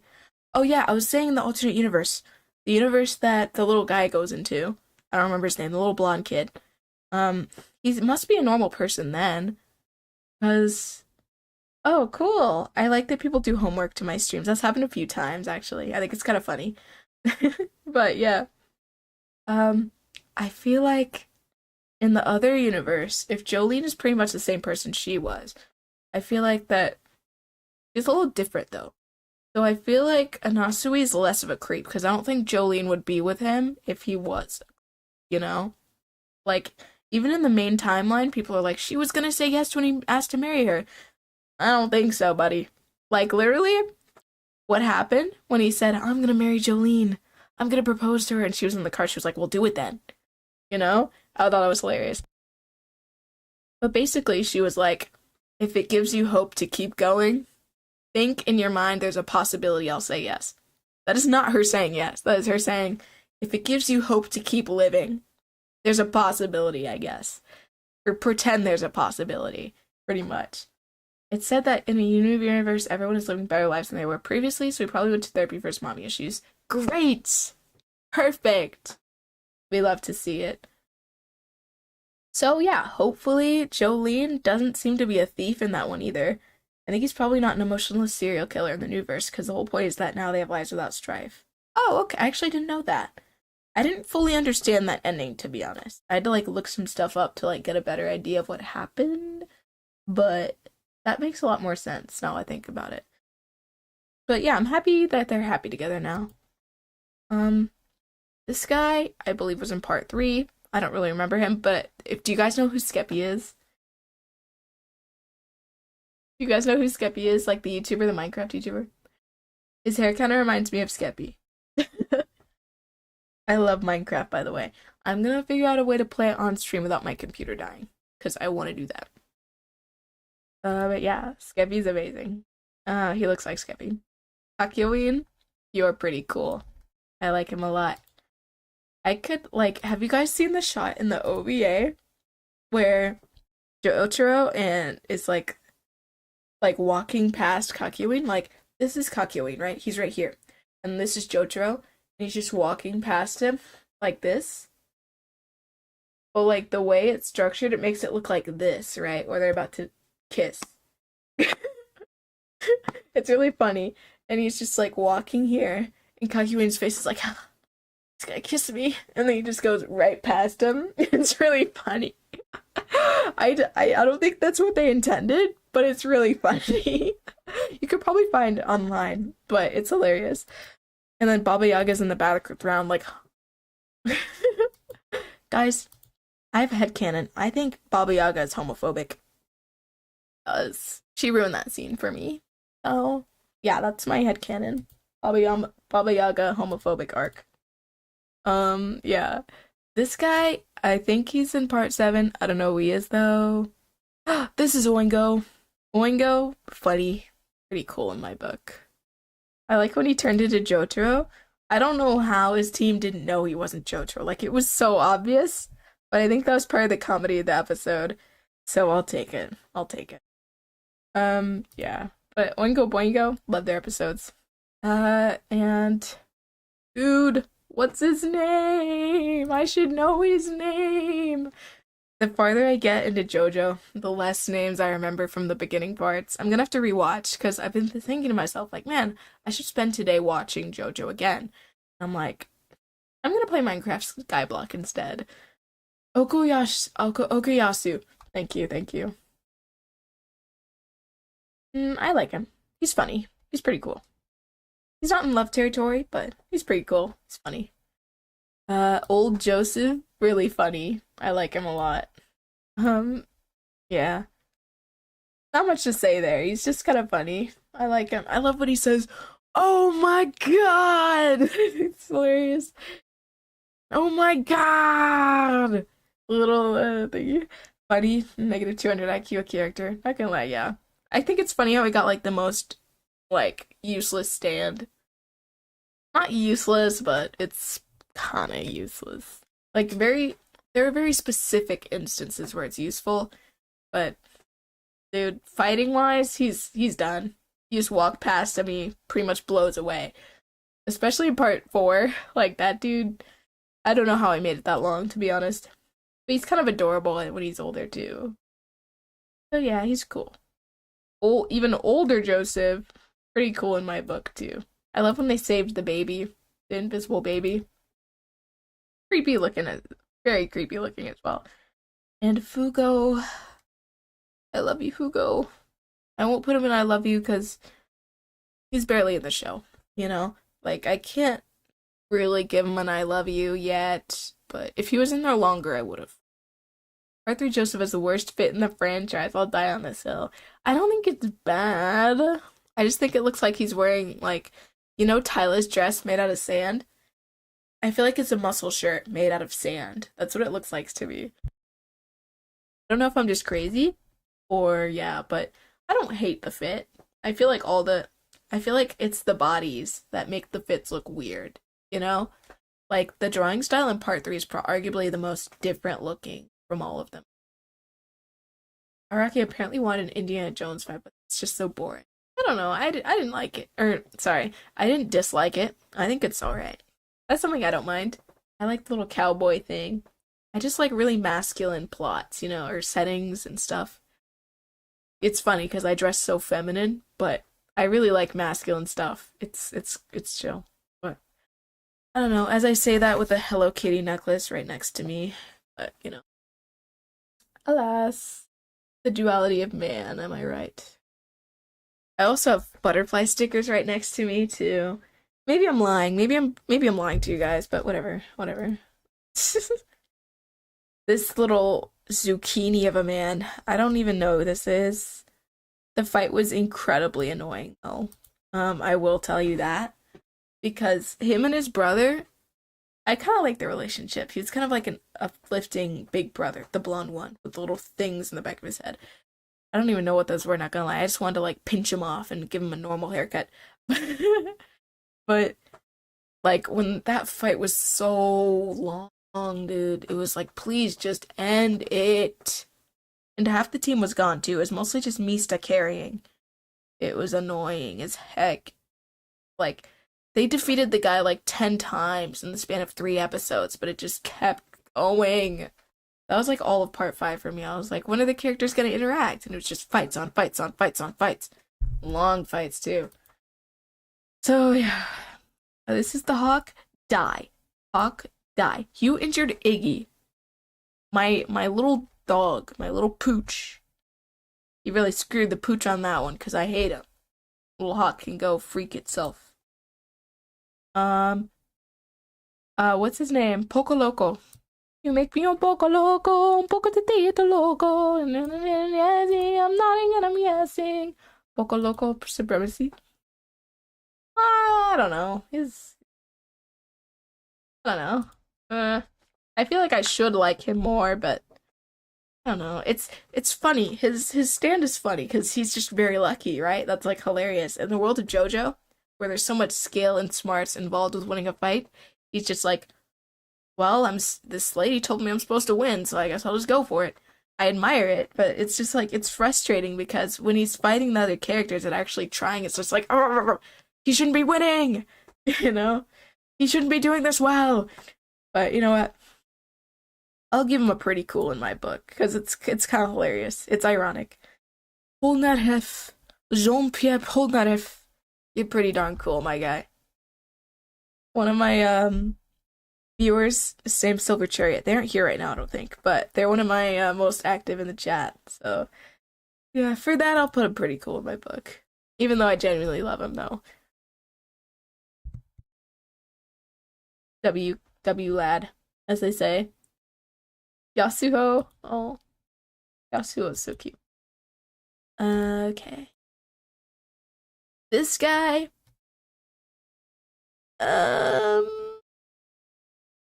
Oh yeah, I was saying the alternate universe. The universe that the little guy goes into. I don't remember his name, the little blonde kid. He must be a normal person then. Because oh, cool. I like that people do homework to my streams. That's happened a few times actually. I think it's kind of funny. But yeah. I feel like in the other universe, if Jolene is pretty much the same person she was, I feel like that she's a little different though. So I feel like Anasui is less of a creep because I don't think Jolene would be with him if he was, you know? Like, even in the main timeline, people are like, she was gonna say yes when he asked to marry her. I don't think so, buddy. Like, literally, what happened when he said, I'm gonna marry Jolene? I'm gonna propose to her, and she was in the car. She was like, "Well, do it then." You know? I thought it was hilarious. But basically, she was like, "If it gives you hope to keep going, think in your mind there's a possibility I'll say yes." That is not her saying yes. That is her saying, "If it gives you hope to keep living, there's a possibility, I guess." Or pretend there's a possibility, pretty much. It said that in a universe, everyone is living better lives than they were previously, so we probably went to therapy for his mommy issues. Great! Perfect! We love to see it. So yeah, hopefully Jolene doesn't seem to be a thief in that one either. I think he's probably not an emotionless serial killer in the new verse, because the whole point is that now they have lives without strife. Oh, okay, I actually didn't know that. I didn't fully understand that ending, to be honest. I had to like look some stuff up to like get a better idea of what happened, but that makes a lot more sense now I think about it. But yeah, I'm happy that they're happy together now. Um, this guy, I believe, was in part three. I don't really remember him, but if do you guys know who Skeppy is? Do you guys know who Skeppy is? Like the YouTuber, the Minecraft YouTuber? His hair kind of reminds me of Skeppy. I love Minecraft, by the way. I'm gonna figure out a way to play it on stream without my computer dying, because I want to do that. But yeah, Skeppy's amazing. He looks like Skeppy. Kakyoin, you're pretty cool. I like him a lot. I could, like, have you guys seen the shot in the OVA where Jojo and is like walking past Kakyoin? Like, this is Kakyoin, right? He's right here. And this is Jotaro, and he's just walking past him like this. But like the way it's structured, it makes it look like this, right? Or they're about to kiss. It's really funny. And he's just like walking here, and Kakyoin's face is like, he's gonna kiss me. And then he just goes right past him. It's really funny. I don't think that's what they intended, but it's really funny. You could probably find it online, but it's hilarious. And then Baba Yaga's in the background, like, guys, I have a headcanon. I think Baba Yaga is homophobic. Because she ruined that scene for me. So, yeah, that's my headcanon. Baba Yaga homophobic arc. Yeah. This guy, I think he's in part 7. I don't know who he is, though. This is Oingo. Oingo, funny. Pretty cool in my book. I like when he turned into Jotaro. I don't know how his team didn't know he wasn't Jotaro. Like, it was so obvious. But I think that was part of the comedy of the episode. So I'll take it. I'll take it. Yeah. But Oingo Boingo, love their episodes. And dude, what's his name? I should know his name. The farther I get into JoJo, the less names I remember from the beginning parts. I'm gonna have to rewatch because I've been thinking to myself, like, man, I should spend today watching JoJo again. I'm like, I'm gonna play Minecraft Skyblock instead. Okuyasu. Thank you, thank you. I like him. He's funny. He's pretty cool. He's not in love territory, but he's pretty cool. He's funny. Old Joseph, really funny. I like him a lot. Um, yeah. Not much to say there. He's just kind of funny. I like him. I love what he says. Oh my god! It's hilarious. Oh my god! Little thingy. Funny, negative 200 IQ character. Not gonna lie, yeah. I think it's funny how he got like the most like useless stand. Not useless, but it's kind of useless. Like there are very specific instances where it's useful, but dude, fighting wise, he's done. You just walk past him, he pretty much blows away. Especially in part 4, like that dude. I don't know how I made it that long, to be honest. But he's kind of adorable when he's older too. So yeah, he's cool. Even older Joseph, pretty cool in my book too. I love when they saved the baby, the invisible baby. Creepy looking, very creepy looking as well. And Fugo, I love you, Fugo. I won't put him in I love you because he's barely in the show, you know? Like, I can't really give him an I love you yet, but if he was in there longer, I would have. Arthur Joseph is the worst fit in the franchise. I'll die on this hill. I don't think it's bad. I just think it looks like he's wearing, like, you know, Tyler's dress made out of sand? I feel like it's a muscle shirt made out of sand. That's what it looks like to me. I don't know if I'm just crazy or yeah, but I don't hate the fit. I feel like I feel like it's the bodies that make the fits look weird, you know? Like the drawing style in part 3 is arguably the most different looking from all of them. Araki apparently wanted an Indiana Jones vibe, but it's just so boring. I don't know. I didn't like it. Or sorry, I didn't dislike it. I think it's all right. That's something I don't mind. I like the little cowboy thing. I just like really masculine plots, or settings and stuff. It's funny because I dress so feminine, but I really like masculine stuff. It's chill. But I don't know. As I say that with a Hello Kitty necklace right next to me, but alas, the duality of man. Am I right? I also have butterfly stickers right next to me too. Maybe I'm lying. Maybe I'm lying to you guys, but whatever. Whatever. This little zucchini of a man. I don't even know who this is. The fight was incredibly annoying though. I will tell you that. Because him and his brother, I kind of like their relationship. He was kind of like an uplifting big brother, the blonde one with the little things in the back of his head. I don't even know what those were, not gonna lie. I just wanted to like pinch him off and give him a normal haircut. But like when that fight was so long, dude, it was like, please just end it. And half the team was gone too. It was mostly just Mista carrying. It was annoying as heck. Like they defeated the guy like 10 times in the span of 3 episodes, but it just kept going. That was like all of part 5 for me. I was like, when are the characters gonna interact? And it was just fights on fights on fights on fights. Long fights too. So yeah. This is the Hawk. Die. Hawk, die. You injured Iggy. My little dog. My little pooch. You really screwed the pooch on that one, because I hate him. Little Hawk can go freak itself. What's his name? Poco Loco. You make me un poco loco, un poco titito loco. I'm nodding and I'm yesing. Poco Loco supremacy. I don't know. I don't know. I feel like I should like him more, but I don't know. It's funny. His stand is funny because he's just very lucky, right? That's like hilarious. In the world of Jojo, where there's so much skill and smarts involved with winning a fight, he's just like, well, this lady told me I'm supposed to win, so I guess I'll just go for it. I admire it, but it's just like it's frustrating because when he's fighting the other characters and actually trying, it's just like, "Arr, he shouldn't be winning, you know? He shouldn't be doing this well." But you know what? I'll give him a pretty cool in my book because it's kind of hilarious. It's ironic. Polnareff, Jean-Pierre Polnareff, you're pretty darn cool, my guy. One of my viewers, same Silver Chariot. They aren't here right now, I don't think, but they're one of my most active in the chat. So yeah, for that I'll put him pretty cool in my book, even though I genuinely love him though. W lad, as they say. Yasuho. Oh, Yasuho is so cute. Okay. This guy.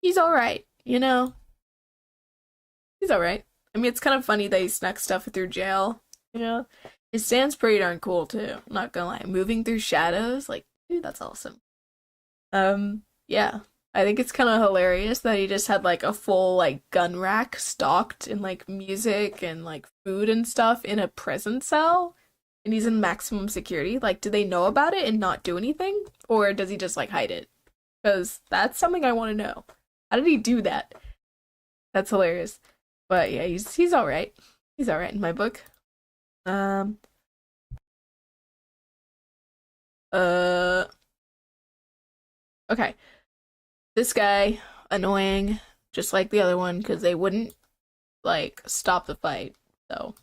He's alright, He's alright. I mean, it's kind of funny that he snuck stuff through jail, His stand's pretty darn cool, too. I'm not gonna lie. Moving through shadows, like, dude, that's awesome. Yeah. I think it's kind of hilarious that he just had, like, a full, like, gun rack stocked in, like, music and, like, food and stuff in a prison cell. And he's in maximum security. Like, do they know about it and not do anything? Or does he just, like, hide it? Because that's something I want to know. How did he do that? That's hilarious. But yeah, he's alright. He's alright in my book. Uh okay. This guy, annoying, just like the other one, because they wouldn't like stop the fight. So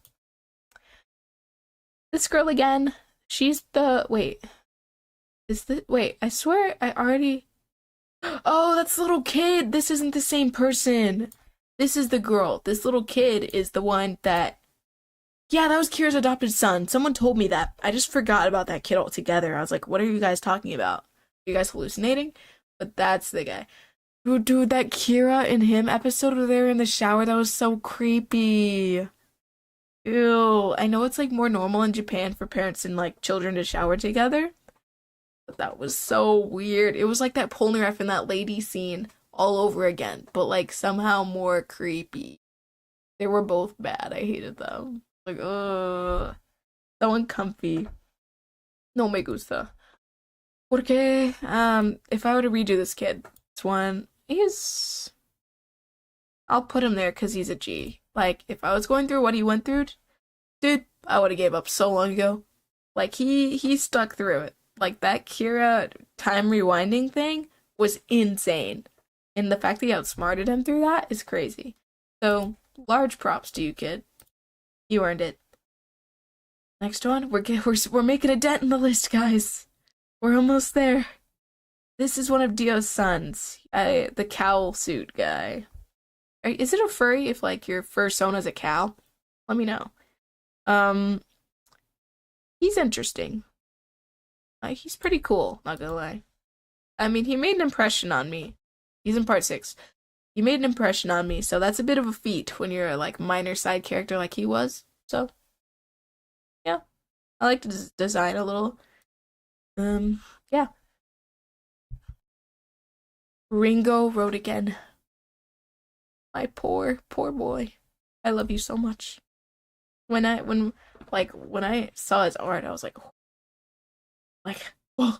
this girl again, she's the wait, I swear I already. Oh, that's the little kid. This isn't the same person. This is the girl. This little kid is the one that. Yeah, that was Kira's adopted son. Someone told me that. I just forgot about that kid altogether. I was like, what are you guys talking about? Are you guys hallucinating? But that's the guy. Dude, that Kira and him episode where they were in the shower, that was so creepy. Ew. I know it's like more normal in Japan for parents and like children to shower together, but that was so weird. It was like that Polnareff and that lady scene all over again, but like somehow more creepy. They were both bad. I hated them. Like, ugh. So uncomfy. No me gusta. Porque, if I were to redo this kid, this one, I'll put him there because he's a G. Like, if I was going through what he went through, dude, I would have gave up so long ago. Like, he stuck through it. Like, that Kira time rewinding thing was insane. And the fact that he outsmarted him through that is crazy. So, large props to you, kid. You earned it. Next one, we're making a dent in the list, guys. We're almost there. This is one of Dio's sons, the cowl suit guy. Is it a furry if like your fursona's a cow? Let me know. Um, he's interesting. He's pretty cool, not gonna lie. I mean, he made an impression on me. He's in part 6. He made an impression on me, so that's a bit of a feat when you're a like minor side character like he was. So, yeah, I like to design a little. Yeah. Ringo wrote again. My poor, poor boy. I love you so much. When I saw his art, I was like, oh,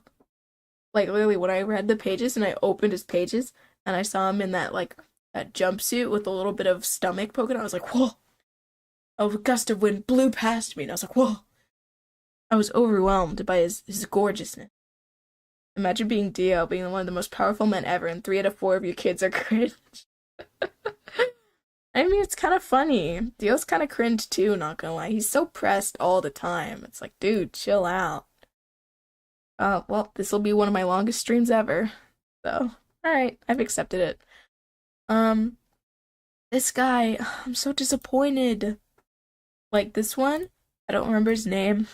like literally when I read the pages and I opened his pages and I saw him in that jumpsuit with a little bit of stomach poking, I was like, whoa. A gust of wind blew past me and I was like, whoa. I was overwhelmed by his gorgeousness. Imagine being Dio, being one of the most powerful men ever, and 3 out of 4 of your kids are cringe. I mean, it's kind of funny. Dio's kind of cringe too, not gonna lie. He's so pressed all the time. It's like, dude, chill out. Well, this will be one of my longest streams ever. So, alright, I've accepted it. Um, this guy, I'm so disappointed. Like, this one, I don't remember his name,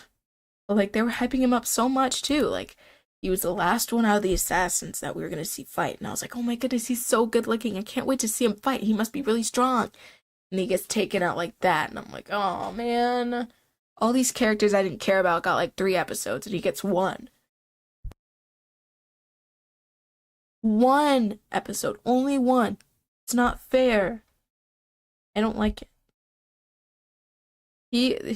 but like, they were hyping him up so much too. Like, he was the last one out of the assassins that we were gonna see fight, and I was like, oh my goodness, he's so good looking. I can't wait to see him fight. He must be really strong. And he gets taken out like that, and I'm like, oh man. All these characters I didn't care about got like 3 episodes, and he gets 1. 1 episode, only 1. It's not fair. I don't like it.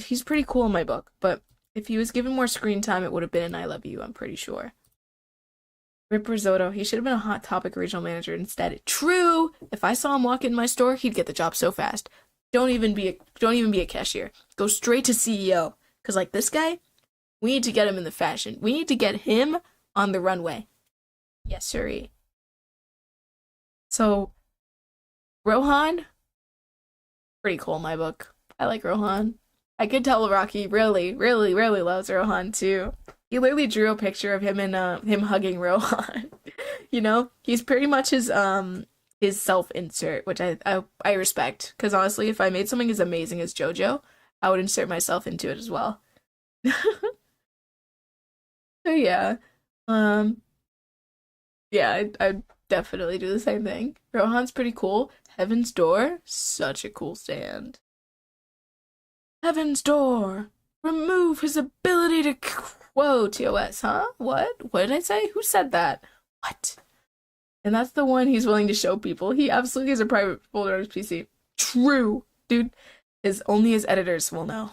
He's pretty cool in my book, but if he was given more screen time, it would have been an I Love You, I'm pretty sure. Rip Risotto, he should have been a Hot Topic regional manager instead. True! If I saw him walk in my store, he'd get the job so fast. Don't even be a cashier. Go straight to CEO. Cause like this guy, we need to get him in the fashion. We need to get him on the runway. Yes, sirree. So, Rohan, pretty cool in my book. I like Rohan. I could tell Rocky really, really, really loves Rohan too. He literally drew a picture of him and him hugging Rohan. You know, he's pretty much his self insert, which I respect. Because honestly, if I made something as amazing as Jojo, I would insert myself into it as well. So yeah, um, yeah, I'd definitely do the same thing. Rohan's pretty cool. Heaven's Door, such a cool stand. Heaven's Door, remove his ability to. Whoa, TOS, huh? What? What did I say? Who said that? What? And that's the one he's willing to show people. He absolutely has a private folder on his PC. True, dude. Only his editors will know.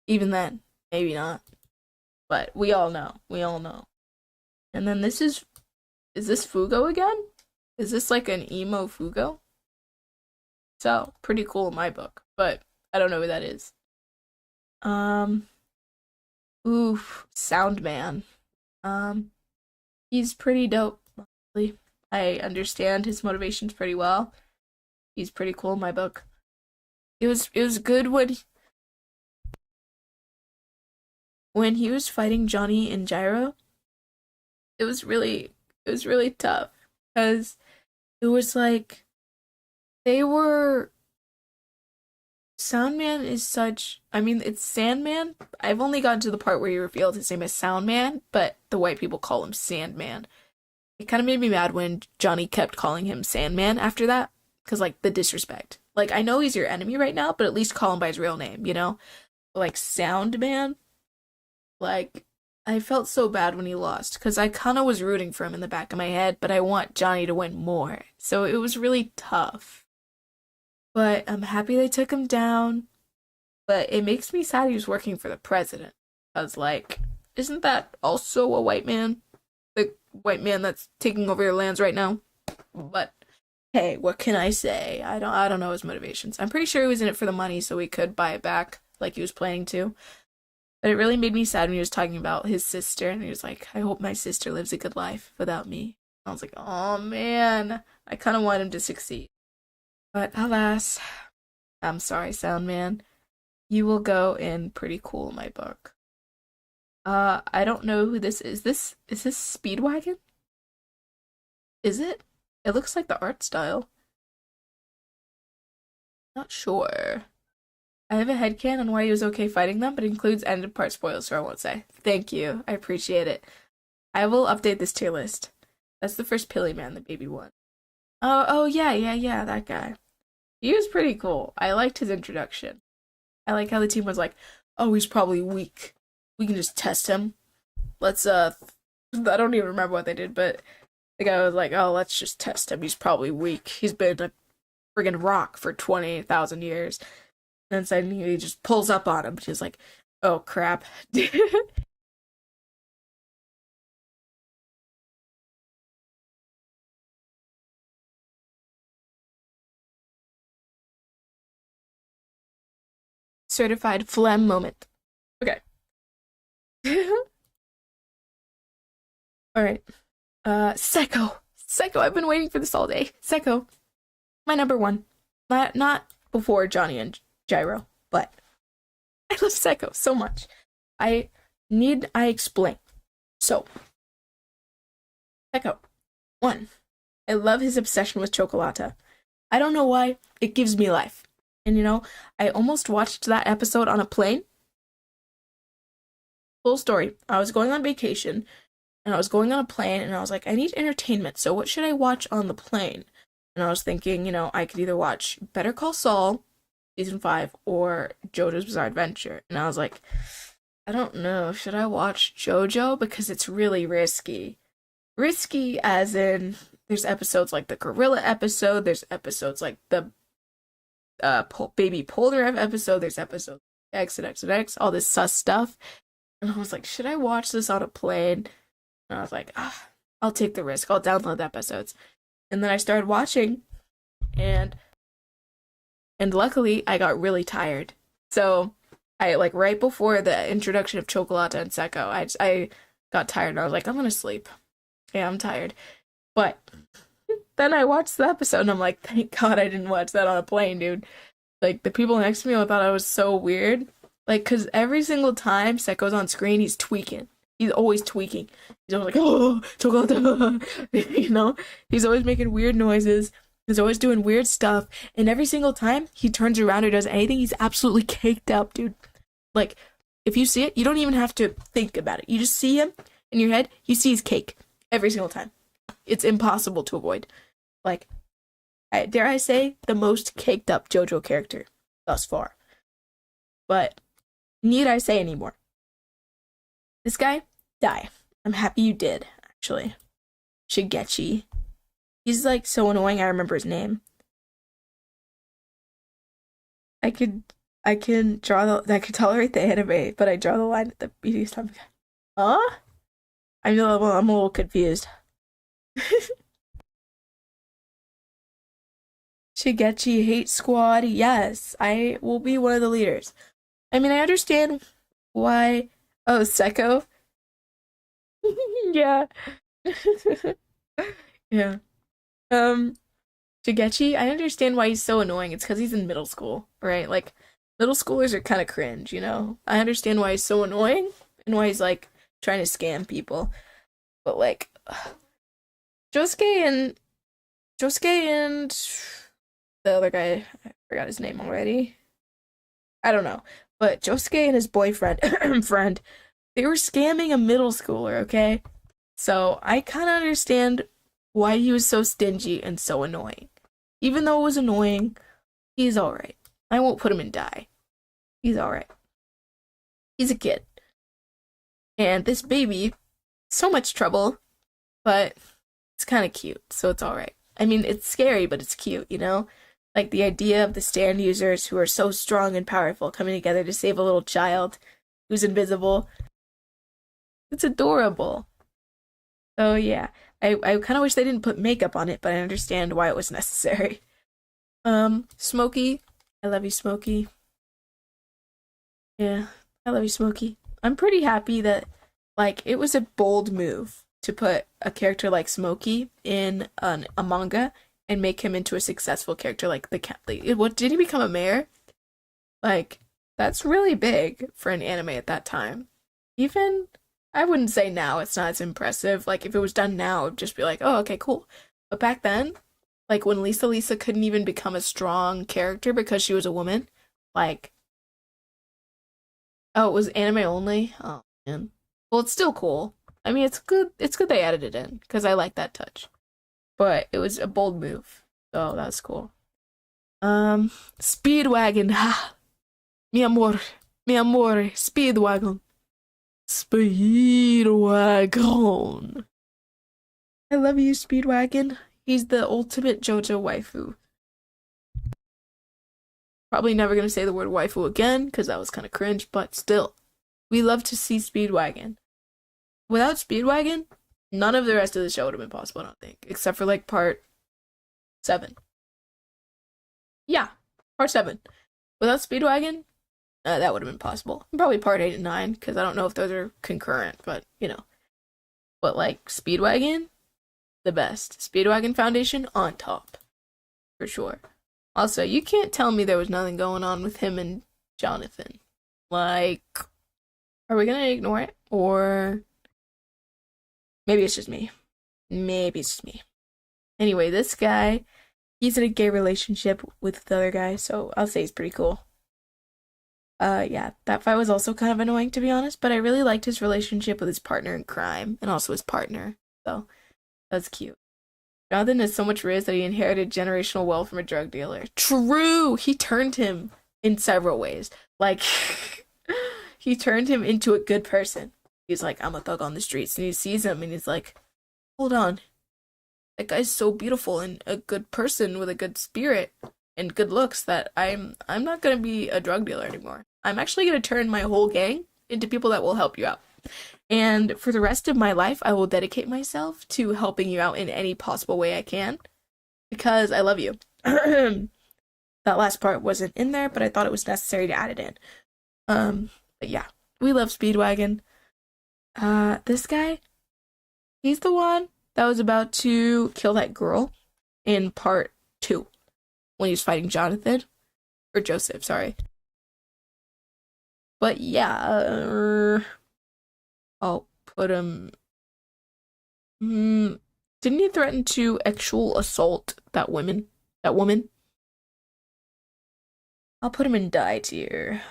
Even then, maybe not. But we all know. We all know. And then this is this Fugo again? Is this like an emo Fugo? So, pretty cool in my book, but I don't know who that is. Oof, Soundman. He's pretty dope, honestly. I understand his motivations pretty well. He's pretty cool in my book. It was good when he was fighting Johnny and Gyro. It was really tough because it was like they were Soundman is such. I mean, it's Sandman. I've only gotten to the part where he revealed his name as Soundman, but the white people call him Sandman. it kind of made me mad when Johnny kept calling him Sandman after that, because like the disrespect. Like I know he's your enemy right now, but at least call him by his real name, you know? Like Sound Man. Like I felt so bad when he lost because I kind of was rooting for him in the back of my head, but I want Johnny to win more. So it was really tough. But I'm happy they took him down. But it makes me sad he was working for the president. Because, like, isn't that also a white man? The white man that's taking over your lands right now? But hey, what can I say? I don't know his motivations. I'm pretty sure he was in it for the money so he could buy it back like he was planning to. But it really made me sad when he was talking about his sister and he was like, I hope my sister lives a good life without me. I was like, oh man, I kind of want him to succeed. But alas, I'm sorry, Soundman. You will go in pretty cool in my book. I don't know who this is. Is this Speedwagon? Is it? It looks like the art style. Not sure. I have a headcanon on why he was okay fighting them, but it includes ended part spoilers, so I won't say. Thank you. I appreciate it. I will update this tier list. That's the first Pilly Man, the baby one. Oh, yeah, that guy. He was pretty cool. I liked his introduction. I like how the team was like, oh, he's probably weak. We can just test him. Let's, I don't even remember what they did, but the guy was like, oh, let's just test him. He's probably weak. He's been a friggin' rock for 20,000 years. And then suddenly he just pulls up on him. She's like, oh, crap. Certified phlegm moment. Okay. All right. Psycho. Psycho. I've been waiting for this all day. Psycho. My number one. Not before Johnny and Gyro, but I love Psycho so much. I explain. So, Psycho. One. I love his obsession with Chocolata. I don't know why. It gives me life. And you know, I almost watched that episode on a plane. Full story. I was going on vacation and I was going on a plane and I was like, I need entertainment. So what should I watch on the plane? And I was thinking, you know, I could either watch Better Call Saul, season 5, or JoJo's Bizarre Adventure. And I was like, I don't know. Should I watch JoJo? Because it's really risky. Risky as in, there's episodes like the gorilla episode. There's episodes like the baby Polnareff episode. There's episodes X and X and X. All this sus stuff. And I was like, should I watch this on a plane? And I was like, I'll take the risk. I'll download the episodes. And then I started watching, and luckily I got really tired. So I like right before the introduction of Chocolata and Secco, I got tired and I was like, I'm gonna sleep. Yeah, I'm tired. But then I watched the episode and I'm like, thank God I didn't watch that on a plane, dude. Like the people next to me thought I was so weird. Like, cause every single time Secco's on screen, he's tweaking. He's always tweaking. He's always like, oh, chocolate. You know? He's always making weird noises. He's always doing weird stuff. And every single time he turns around or does anything, he's absolutely caked up, dude. Like, if you see it, you don't even have to think about it. You just see him in your head, you see his cake every single time. It's impossible to avoid. Like, dare I say, the most caked up JoJo character thus far. But need I say anymore? This guy, die. I'm happy you did, actually. Shigechi. He's like so annoying, I remember his name. I can I could tolerate the anime, but I draw the line at the BDS time. Huh? I'm a little confused. Shigechi Hate Squad, yes, I will be one of the leaders. I mean, I understand why. Oh, Secco? Yeah. Yeah. Shigechi, I understand why he's so annoying. It's because he's in middle school, right? Like, middle schoolers are kind of cringe, you know? I understand why he's so annoying and why he's, like, trying to scam people. But, like, Josuke and the other guy, I forgot his name already. I don't know. But Josuke and his boyfriend, they were scamming a middle schooler, okay? So I kind of understand why he was so stingy and so annoying. Even though it was annoying, he's alright. I won't put him in die. He's alright. He's a kid. And this baby, so much trouble, but it's kind of cute, so it's alright. I mean, it's scary, but it's cute, you know? Like the idea of the stand users who are so strong and powerful coming together to save a little child who's invisible. It's adorable. So yeah, I kind of wish they didn't put makeup on it, but I understand why it was necessary. Smokey. I love you, Smokey. Yeah, I love you, Smokey. I'm pretty happy that, like, it was a bold move to put a character like Smokey in a manga and make him into a successful character like the cat. Like, what did he become a mayor? Like, that's really big for an anime at that time. Even I wouldn't say now it's not as impressive. Like, if it was done now, it'd just be like, oh, okay, cool. But back then, like when Lisa couldn't even become a strong character because she was a woman, like, oh, it was anime only. Oh man. Well, it's still cool. I mean, it's good. It's good they added it in because I like that touch. But it was a bold move, so that's cool. Speedwagon. Ha, mi amore, Speedwagon, Speedwagon. I love you, Speedwagon. He's the ultimate Jojo waifu. Probably never gonna say the word waifu again because that was kind of cringe, but still, we love to see Speedwagon. Without Speedwagon, none of the rest of the show would have been possible, I don't think, except for like part 7. Yeah, part 7. Without Speedwagon, that would have been possible. Probably part 8 and 9 because I don't know if those are concurrent, but you know. But like Speedwagon, the best. Speedwagon Foundation on top, for sure. Also, you can't tell me there was nothing going on with him and Jonathan. Like, are we gonna ignore it? Or maybe it's just me. Maybe it's just me. Anyway, this guy, he's in a gay relationship with the other guy, so I'll say he's pretty cool. Yeah, that fight was also kind of annoying to be honest, but I really liked his relationship with his partner in crime and also his partner. So that's cute. Jonathan has so much riz that he inherited generational wealth from a drug dealer. True! He turned him in several ways. Like, he turned him into a good person. He's like, I'm a thug on the streets. And he sees him and he's like, hold on. That guy's so beautiful and a good person with a good spirit and good looks that I'm not gonna be a drug dealer anymore. I'm actually gonna turn my whole gang into people that will help you out. And for the rest of my life, I will dedicate myself to helping you out in any possible way I can because I love you. That last part wasn't in there, but I thought it was necessary to add it in. But yeah, we love Speedwagon. This guy, he's the one that was about to kill that girl in part 2 when he was fighting Jonathan or Joseph, sorry. But yeah, I'll put him. Didn't he threaten to actual assault that woman? That woman? I'll put him in die tier.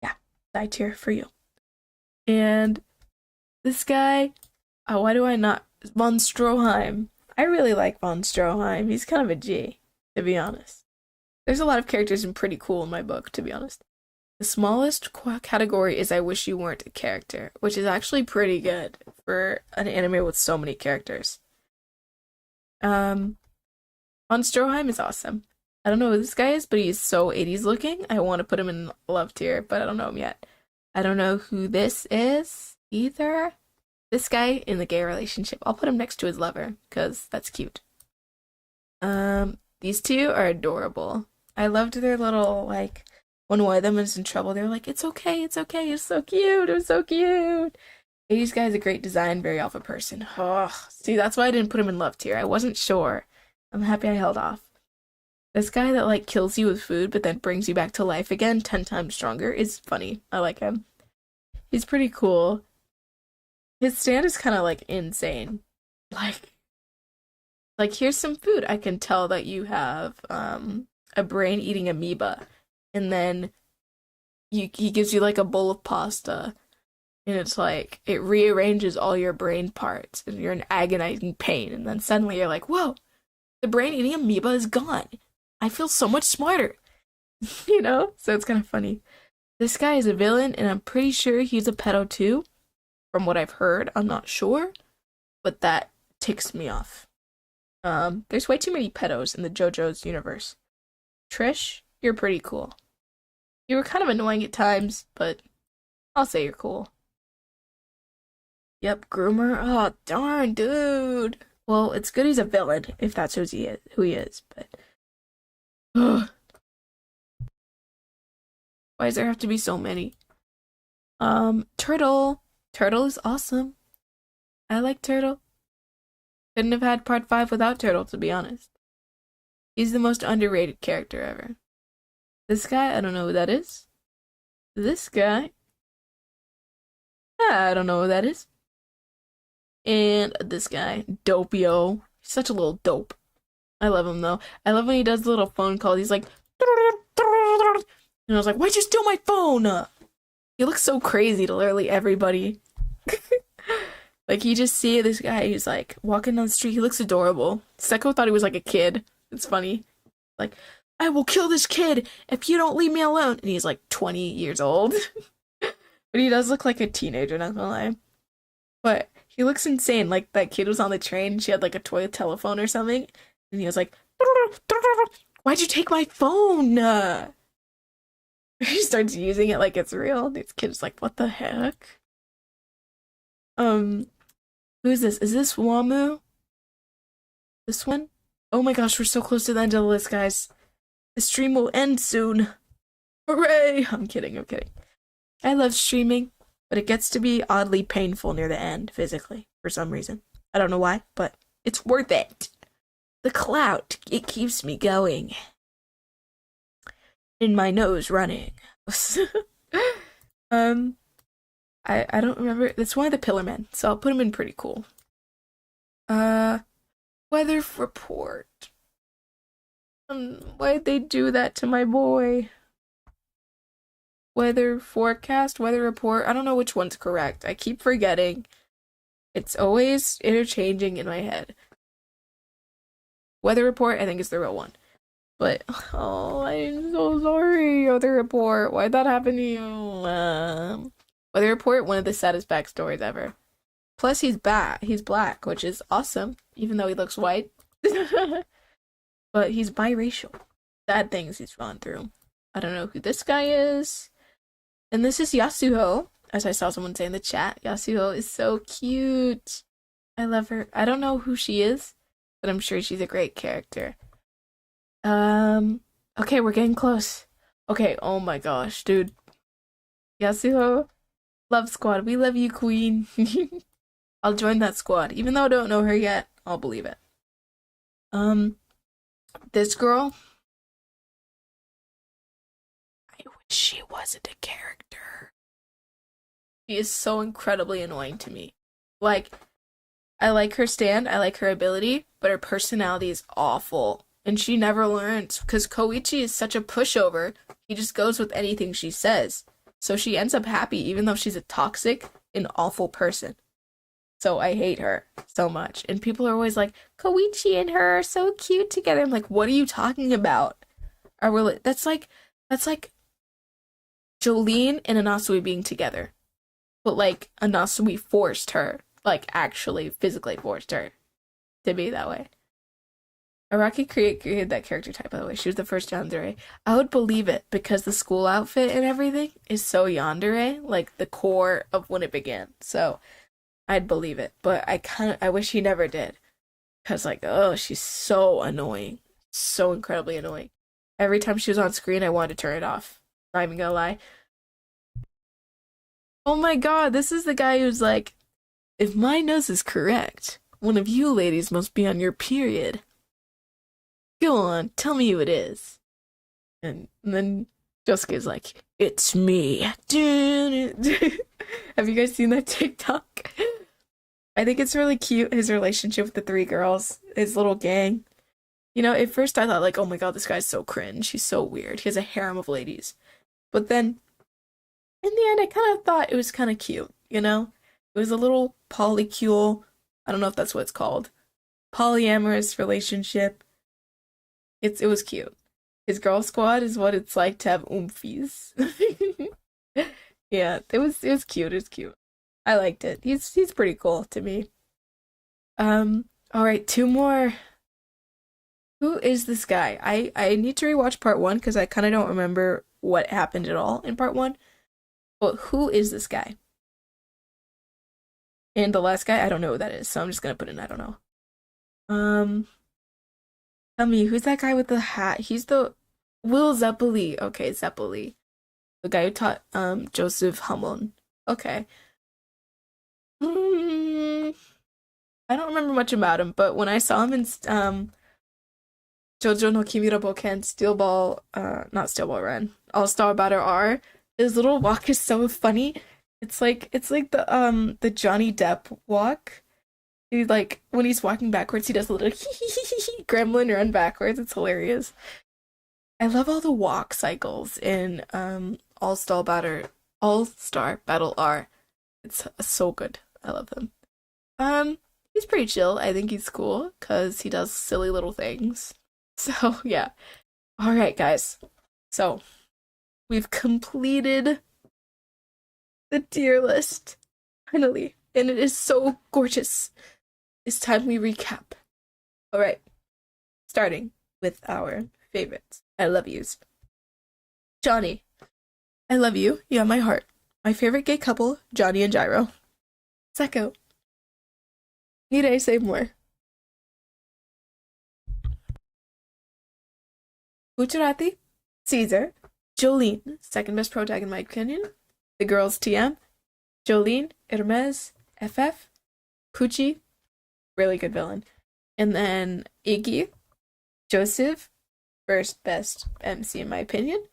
Yeah, die tier for you. And this guy, why do I not? Von Stroheim. I really like Von Stroheim. He's kind of a G, to be honest. There's a lot of characters and pretty cool in my book, to be honest. The smallest category is I wish you weren't a character, which is actually pretty good for an anime with so many characters. Von Stroheim is awesome. I don't know who this guy is, but he's so 80s looking. I want to put him in love tier, but I don't know him yet. I don't know who this is either. This guy in the gay relationship. I'll put him next to his lover, because that's cute. These two are adorable. I loved their little, like, when one of them is in trouble, they're like, it's okay, it's okay, it's so cute, it was so cute. 80s guy is a great design, very alpha person. Oh, see, that's why I didn't put him in love tier. I wasn't sure. I'm happy I held off. This guy that, like, kills you with food, but then brings you back to life again 10 times stronger is funny. I like him. He's pretty cool. His stand is kind of, like, insane. Like, here's some food. I can tell that you have, a brain-eating amoeba. And then he gives you, like, a bowl of pasta. And it's like it rearranges all your brain parts and you're in agonizing pain. And then suddenly you're like, whoa, the brain eating amoeba is gone. I feel so much smarter. You know? So it's kind of funny. This guy is a villain, and I'm pretty sure he's a pedo too. From what I've heard, I'm not sure, but that ticks me off. There's way too many pedos in the JoJo's universe. Trish, you're pretty cool. You were kind of annoying at times, but I'll say you're cool. Yep, groomer. Oh darn, dude. Well, it's good he's a villain if that's who he is. But ugh, why does there have to be so many? Turtle. Turtle is awesome. I like Turtle. Couldn't have had part 5 without Turtle, to be honest. He's the most underrated character ever. This guy, I don't know who that is. This guy, I don't know who that is. And this guy, Dopio. He's such a little dope. I love him though. I love when he does the little phone call. He's like, and I was like, why'd you steal my phone? He looks so crazy to literally everybody. Like, you just see this guy who's like walking down the street. He looks adorable. Seko thought he was like a kid. It's funny. Like, I will kill this kid if you don't leave me alone. And he's like 20 years old. But he does look like a teenager, not gonna lie. But he looks insane. Like, that kid was on the train and she had like a toy telephone or something. And he was like, why'd you take my phone? He starts using it like it's real. This kid's like, what the heck? Who's this? Is this Wamu? This one? Oh my gosh, we're so close to the end of the list, guys. The stream will end soon. Hooray! I'm kidding, I'm kidding. I love streaming, but it gets to be oddly painful near the end, physically, for some reason. I don't know why, but it's worth it. The clout, it keeps me going. In my nose running. I don't remember. It's one of the Pillarmen, so I'll put him in pretty cool. Weather report. Why'd they do that to my boy? Weather forecast, weather report. I don't know which one's correct. I keep forgetting. It's always interchanging in my head. Weather report, I think, is the real one. But, oh, I'm so sorry, Weather report. Why'd that happen to you? Weather report, one of the saddest backstories ever. Plus, he's black, which is awesome, even though he looks white. But he's biracial. Sad things he's gone through. I don't know who this guy is. And this is Yasuho, as I saw someone say in the chat. Yasuho is so cute. I love her. I don't know who she is, but I'm sure she's a great character. Okay, we're getting close. Okay, oh my gosh, dude. Yasuho, love squad. We love you, queen. I'll join that squad. Even though I don't know her yet, I'll believe it. This girl, I wish she wasn't a character. She is so incredibly annoying to me. Like, I like her stand, I like her ability, but her personality is awful. And she never learns, because Koichi is such a pushover. He just goes with anything she says. So she ends up happy, even though she's a toxic and awful person. So I hate her so much. And people are always like, Koichi and her are so cute together. I'm like, what are you talking about? That's like Jolene and Anasui being together. But like, Anasui forced her, like actually physically forced her to be that way. Araki created that character type, by the way. She was the first yandere. I would believe it because the school outfit and everything is so yandere, like the core of when it began. So I'd believe it, but I wish he never did. Because, like, oh, she's so annoying. So incredibly annoying. Every time she was on screen, I wanted to turn it off. Not even gonna lie. Oh my god, this is the guy who's like, if my nose is correct, one of you ladies must be on your period. Go on, tell me who it is. And then Josuke's like, it's me. Have you guys seen that TikTok? I think it's really cute, his relationship with the 3 girls, his little gang. You know, at first I thought, like, oh my god, this guy's so cringe. He's so weird. He has a harem of ladies. But then, in the end, I kind of thought it was kind of cute. you know? It was a little polycule. I don't know if that's what it's called. Polyamorous relationship. It was cute. His girl squad is what it's like to have oomfies. Yeah, it was cute. It was cute. I liked it. He's pretty cool to me. All right, two more. Who is this guy? I need to rewatch part one because I kind of don't remember what happened at all in part one. But who is this guy? And the last guy, I don't know who that is, so I'm just gonna put in I don't know. Um, Tell me, who's that guy with the hat? He's the Will Zeppeli. Okay, Zeppeli. The guy who taught Joseph Hamon. Okay. Hmm, I don't remember much about him, but when I saw him in Jojo no Kimira Boken Steel Ball, not Steel Ball Run, All Star Battle R, his little walk is so funny. It's like the Johnny Depp walk. He like when he's walking backwards, he does a little gremlin run backwards. It's hilarious. I love all the walk cycles in All Star Battle R. It's so good. I love them. Um, he's pretty chill. I think he's cool because he does silly little things. So yeah. All right, guys. So we've completed the tier list finally, and it is so gorgeous. It's time we recap. All right, starting with our favorites. I love yous. Johnny, I love you. You have my heart. My favorite gay couple, Johnny and Gyro. Seko, need I say more? Bucciarati, Caesar, Jolene, second best pro tag in my opinion. The girls TM, Jolene, Hermes, FF, Pucci, really good villain. And then Iggy, Joseph, first best MC in my opinion.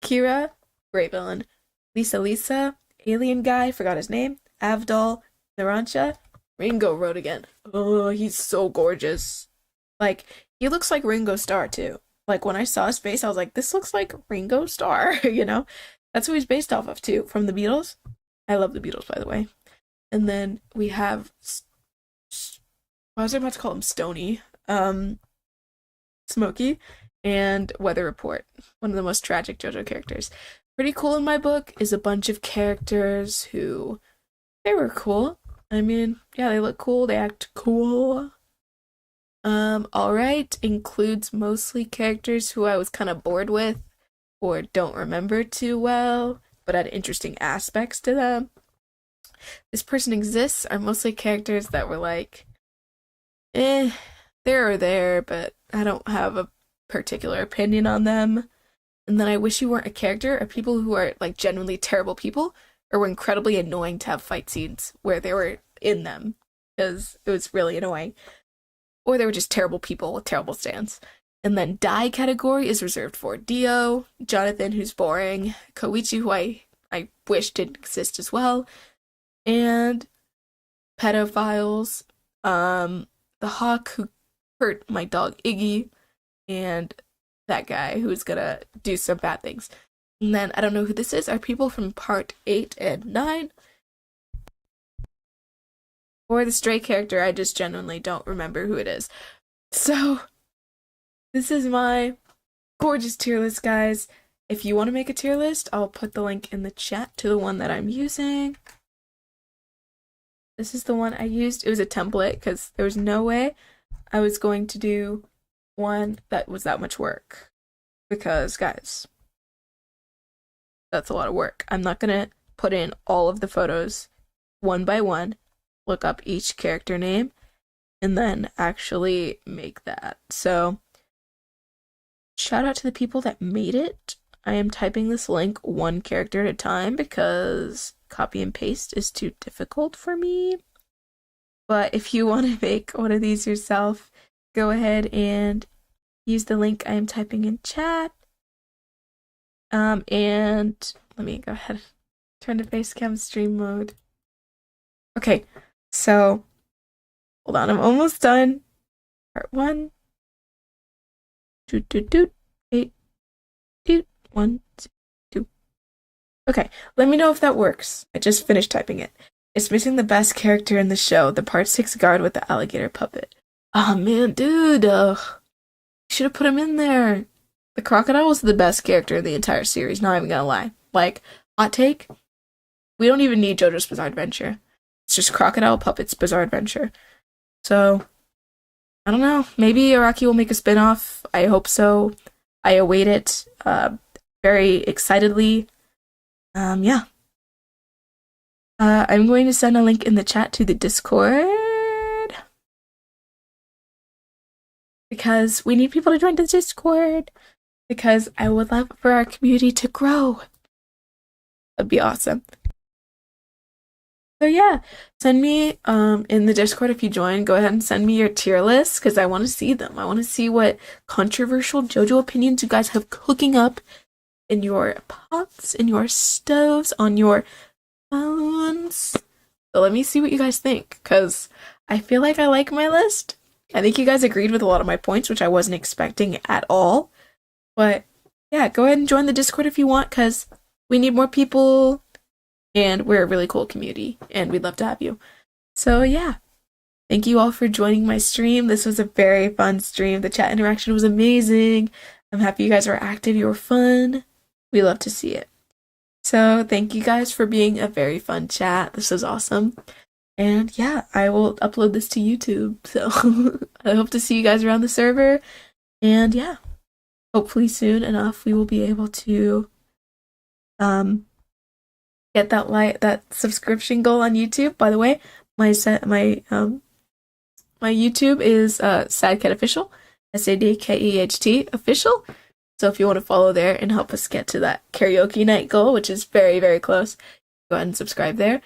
Kira, great villain. Lisa, alien guy, forgot his name. Avdol, Narancha, Ringo Road again. Oh, he's so gorgeous. Like, he looks like Ringo Starr too. Like, when I saw his face, I was like, this looks like Ringo Starr, you know? That's who he's based off of too, from the Beatles. I love the Beatles, by the way. And then we have, I was about to call him Stony, Smokey, and Weather Report, one of the most tragic JoJo characters. Pretty cool in my book is a bunch of characters who they were cool. I mean, yeah, they look cool, they act cool. All right includes mostly characters who I was kind of bored with or don't remember too well, but had interesting aspects to them. This person exists are mostly characters that were like, there or there, but I don't have a particular opinion on them. And then I wish you weren't a character are people who are like genuinely terrible people or were incredibly annoying to have fight scenes where they were in them because it was really annoying. Or they were just terrible people with terrible stands. And then die category is reserved for Dio, Jonathan, who's boring, Koichi, who I wish didn't exist as well, and pedophiles, the hawk who hurt my dog Iggy, and that guy who's gonna do some bad things. And then I don't know who this is, are people from part 8 and 9. Or the stray character, I just genuinely don't remember who it is. So, this is my gorgeous tier list, guys. If you want to make a tier list, I'll put the link in the chat to the one that I'm using. This is the one I used. It was a template because there was no way I was going to do one that was that much work. Because, guys, that's a lot of work. I'm not going to put in all of the photos one by one, look up each character name, and then actually make that. So, shout out to the people that made it. I am typing this link one character at a time because copy and paste is too difficult for me. But if you want to make one of these yourself, go ahead and use the link I am typing in chat. And let me go ahead, turn to Facecam stream mode. Okay, so hold on, I'm almost done. Part 1. Doot, doot, doot. 8, 2, 1, 2. Okay, let me know if that works. I just finished typing it. It's missing the best character in the show, the part 6 guard with the alligator puppet. Oh man, dude, should have put him in there. The crocodile was the best character in the entire series, not even gonna lie. Like, hot take, we don't even need JoJo's Bizarre Adventure. It's just Crocodile Puppet's Bizarre Adventure. So, I don't know. Maybe Araki will make a spin-off. I hope so. I await it very excitedly. Yeah. I'm going to send a link in the chat to the Discord because we need people to join the Discord because I would love for our community to grow. That'd be awesome. So yeah, send me in the Discord if you join. Go ahead and send me your tier list because I want to see them. I want to see what controversial JoJo opinions you guys have cooking up in your pots, in your stoves, on your phones. So let me see what you guys think because I feel like I like my list. I think you guys agreed with a lot of my points, which I wasn't expecting at all. But yeah, go ahead and join the Discord if you want because we need more people. And we're a really cool community, and we'd love to have you. So yeah, thank you all for joining my stream. This was a very fun stream. The chat interaction was amazing. I'm happy you guys were active. You were fun. We love to see it. So thank you guys for being a very fun chat. This was awesome. And yeah, I will upload this to YouTube. So I hope to see you guys around the server. And yeah, hopefully soon enough we will be able to get that subscription goal on YouTube. By the way, my YouTube is Sadcat Official, SADKEHT Official. So if you want to follow there and help us get to that karaoke night goal, which is very, very close, go ahead and subscribe there.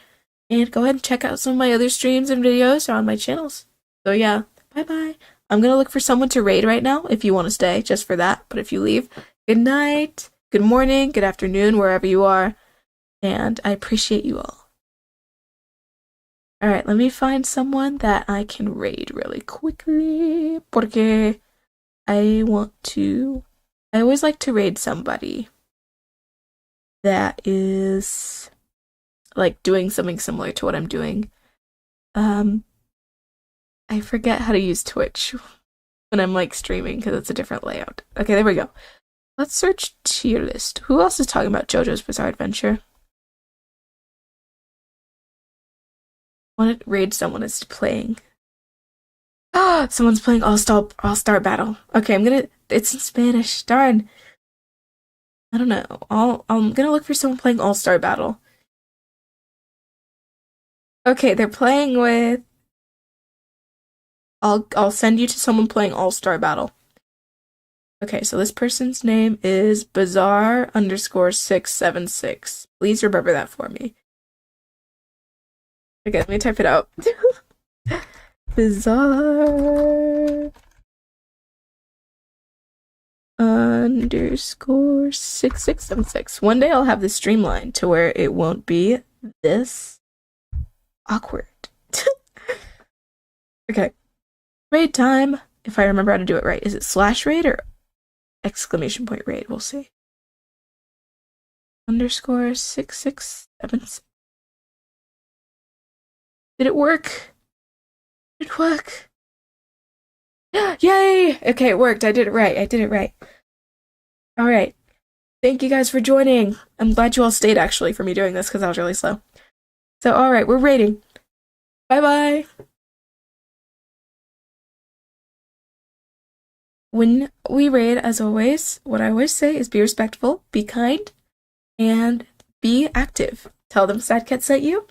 And go ahead and check out some of my other streams and videos on my channels. So yeah, bye-bye. I'm going to look for someone to raid right now if you want to stay, just for that. But if you leave, good night, good morning, good afternoon, wherever you are. And I appreciate you all. Alright, let me find someone that I can raid really quickly. Porque I always like to raid somebody that is like doing something similar to what I'm doing. I forget how to use Twitch when I'm like streaming because it's a different layout. Okay, there we go. Let's search tier list. Who else is talking about JoJo's Bizarre Adventure? I want to raid someone that's playing. Ah, someone's playing All-Star Battle. Okay, it's in Spanish. Darn. I don't know. I'm gonna look for someone playing All-Star Battle. Okay, they're playing with. I'll send you to someone playing All-Star Battle. Okay, so this person's name is Bizarre_676. Please remember that for me. Okay, let me type it out. Bizarre _6676. One day I'll have this streamlined to where it won't be this awkward. Okay. Raid time. If I remember how to do it right. Is it /raid or !raid? We'll see. _6676. Did it work? Did it work? Yay! Okay, it worked. I did it right. Alright. Thank you guys for joining. I'm glad you all stayed, actually, for me doing this, because I was really slow. So, alright, we're raiding. Bye-bye! When we raid, as always, what I always say is be respectful, be kind, and be active. Tell them Sadcat sent you.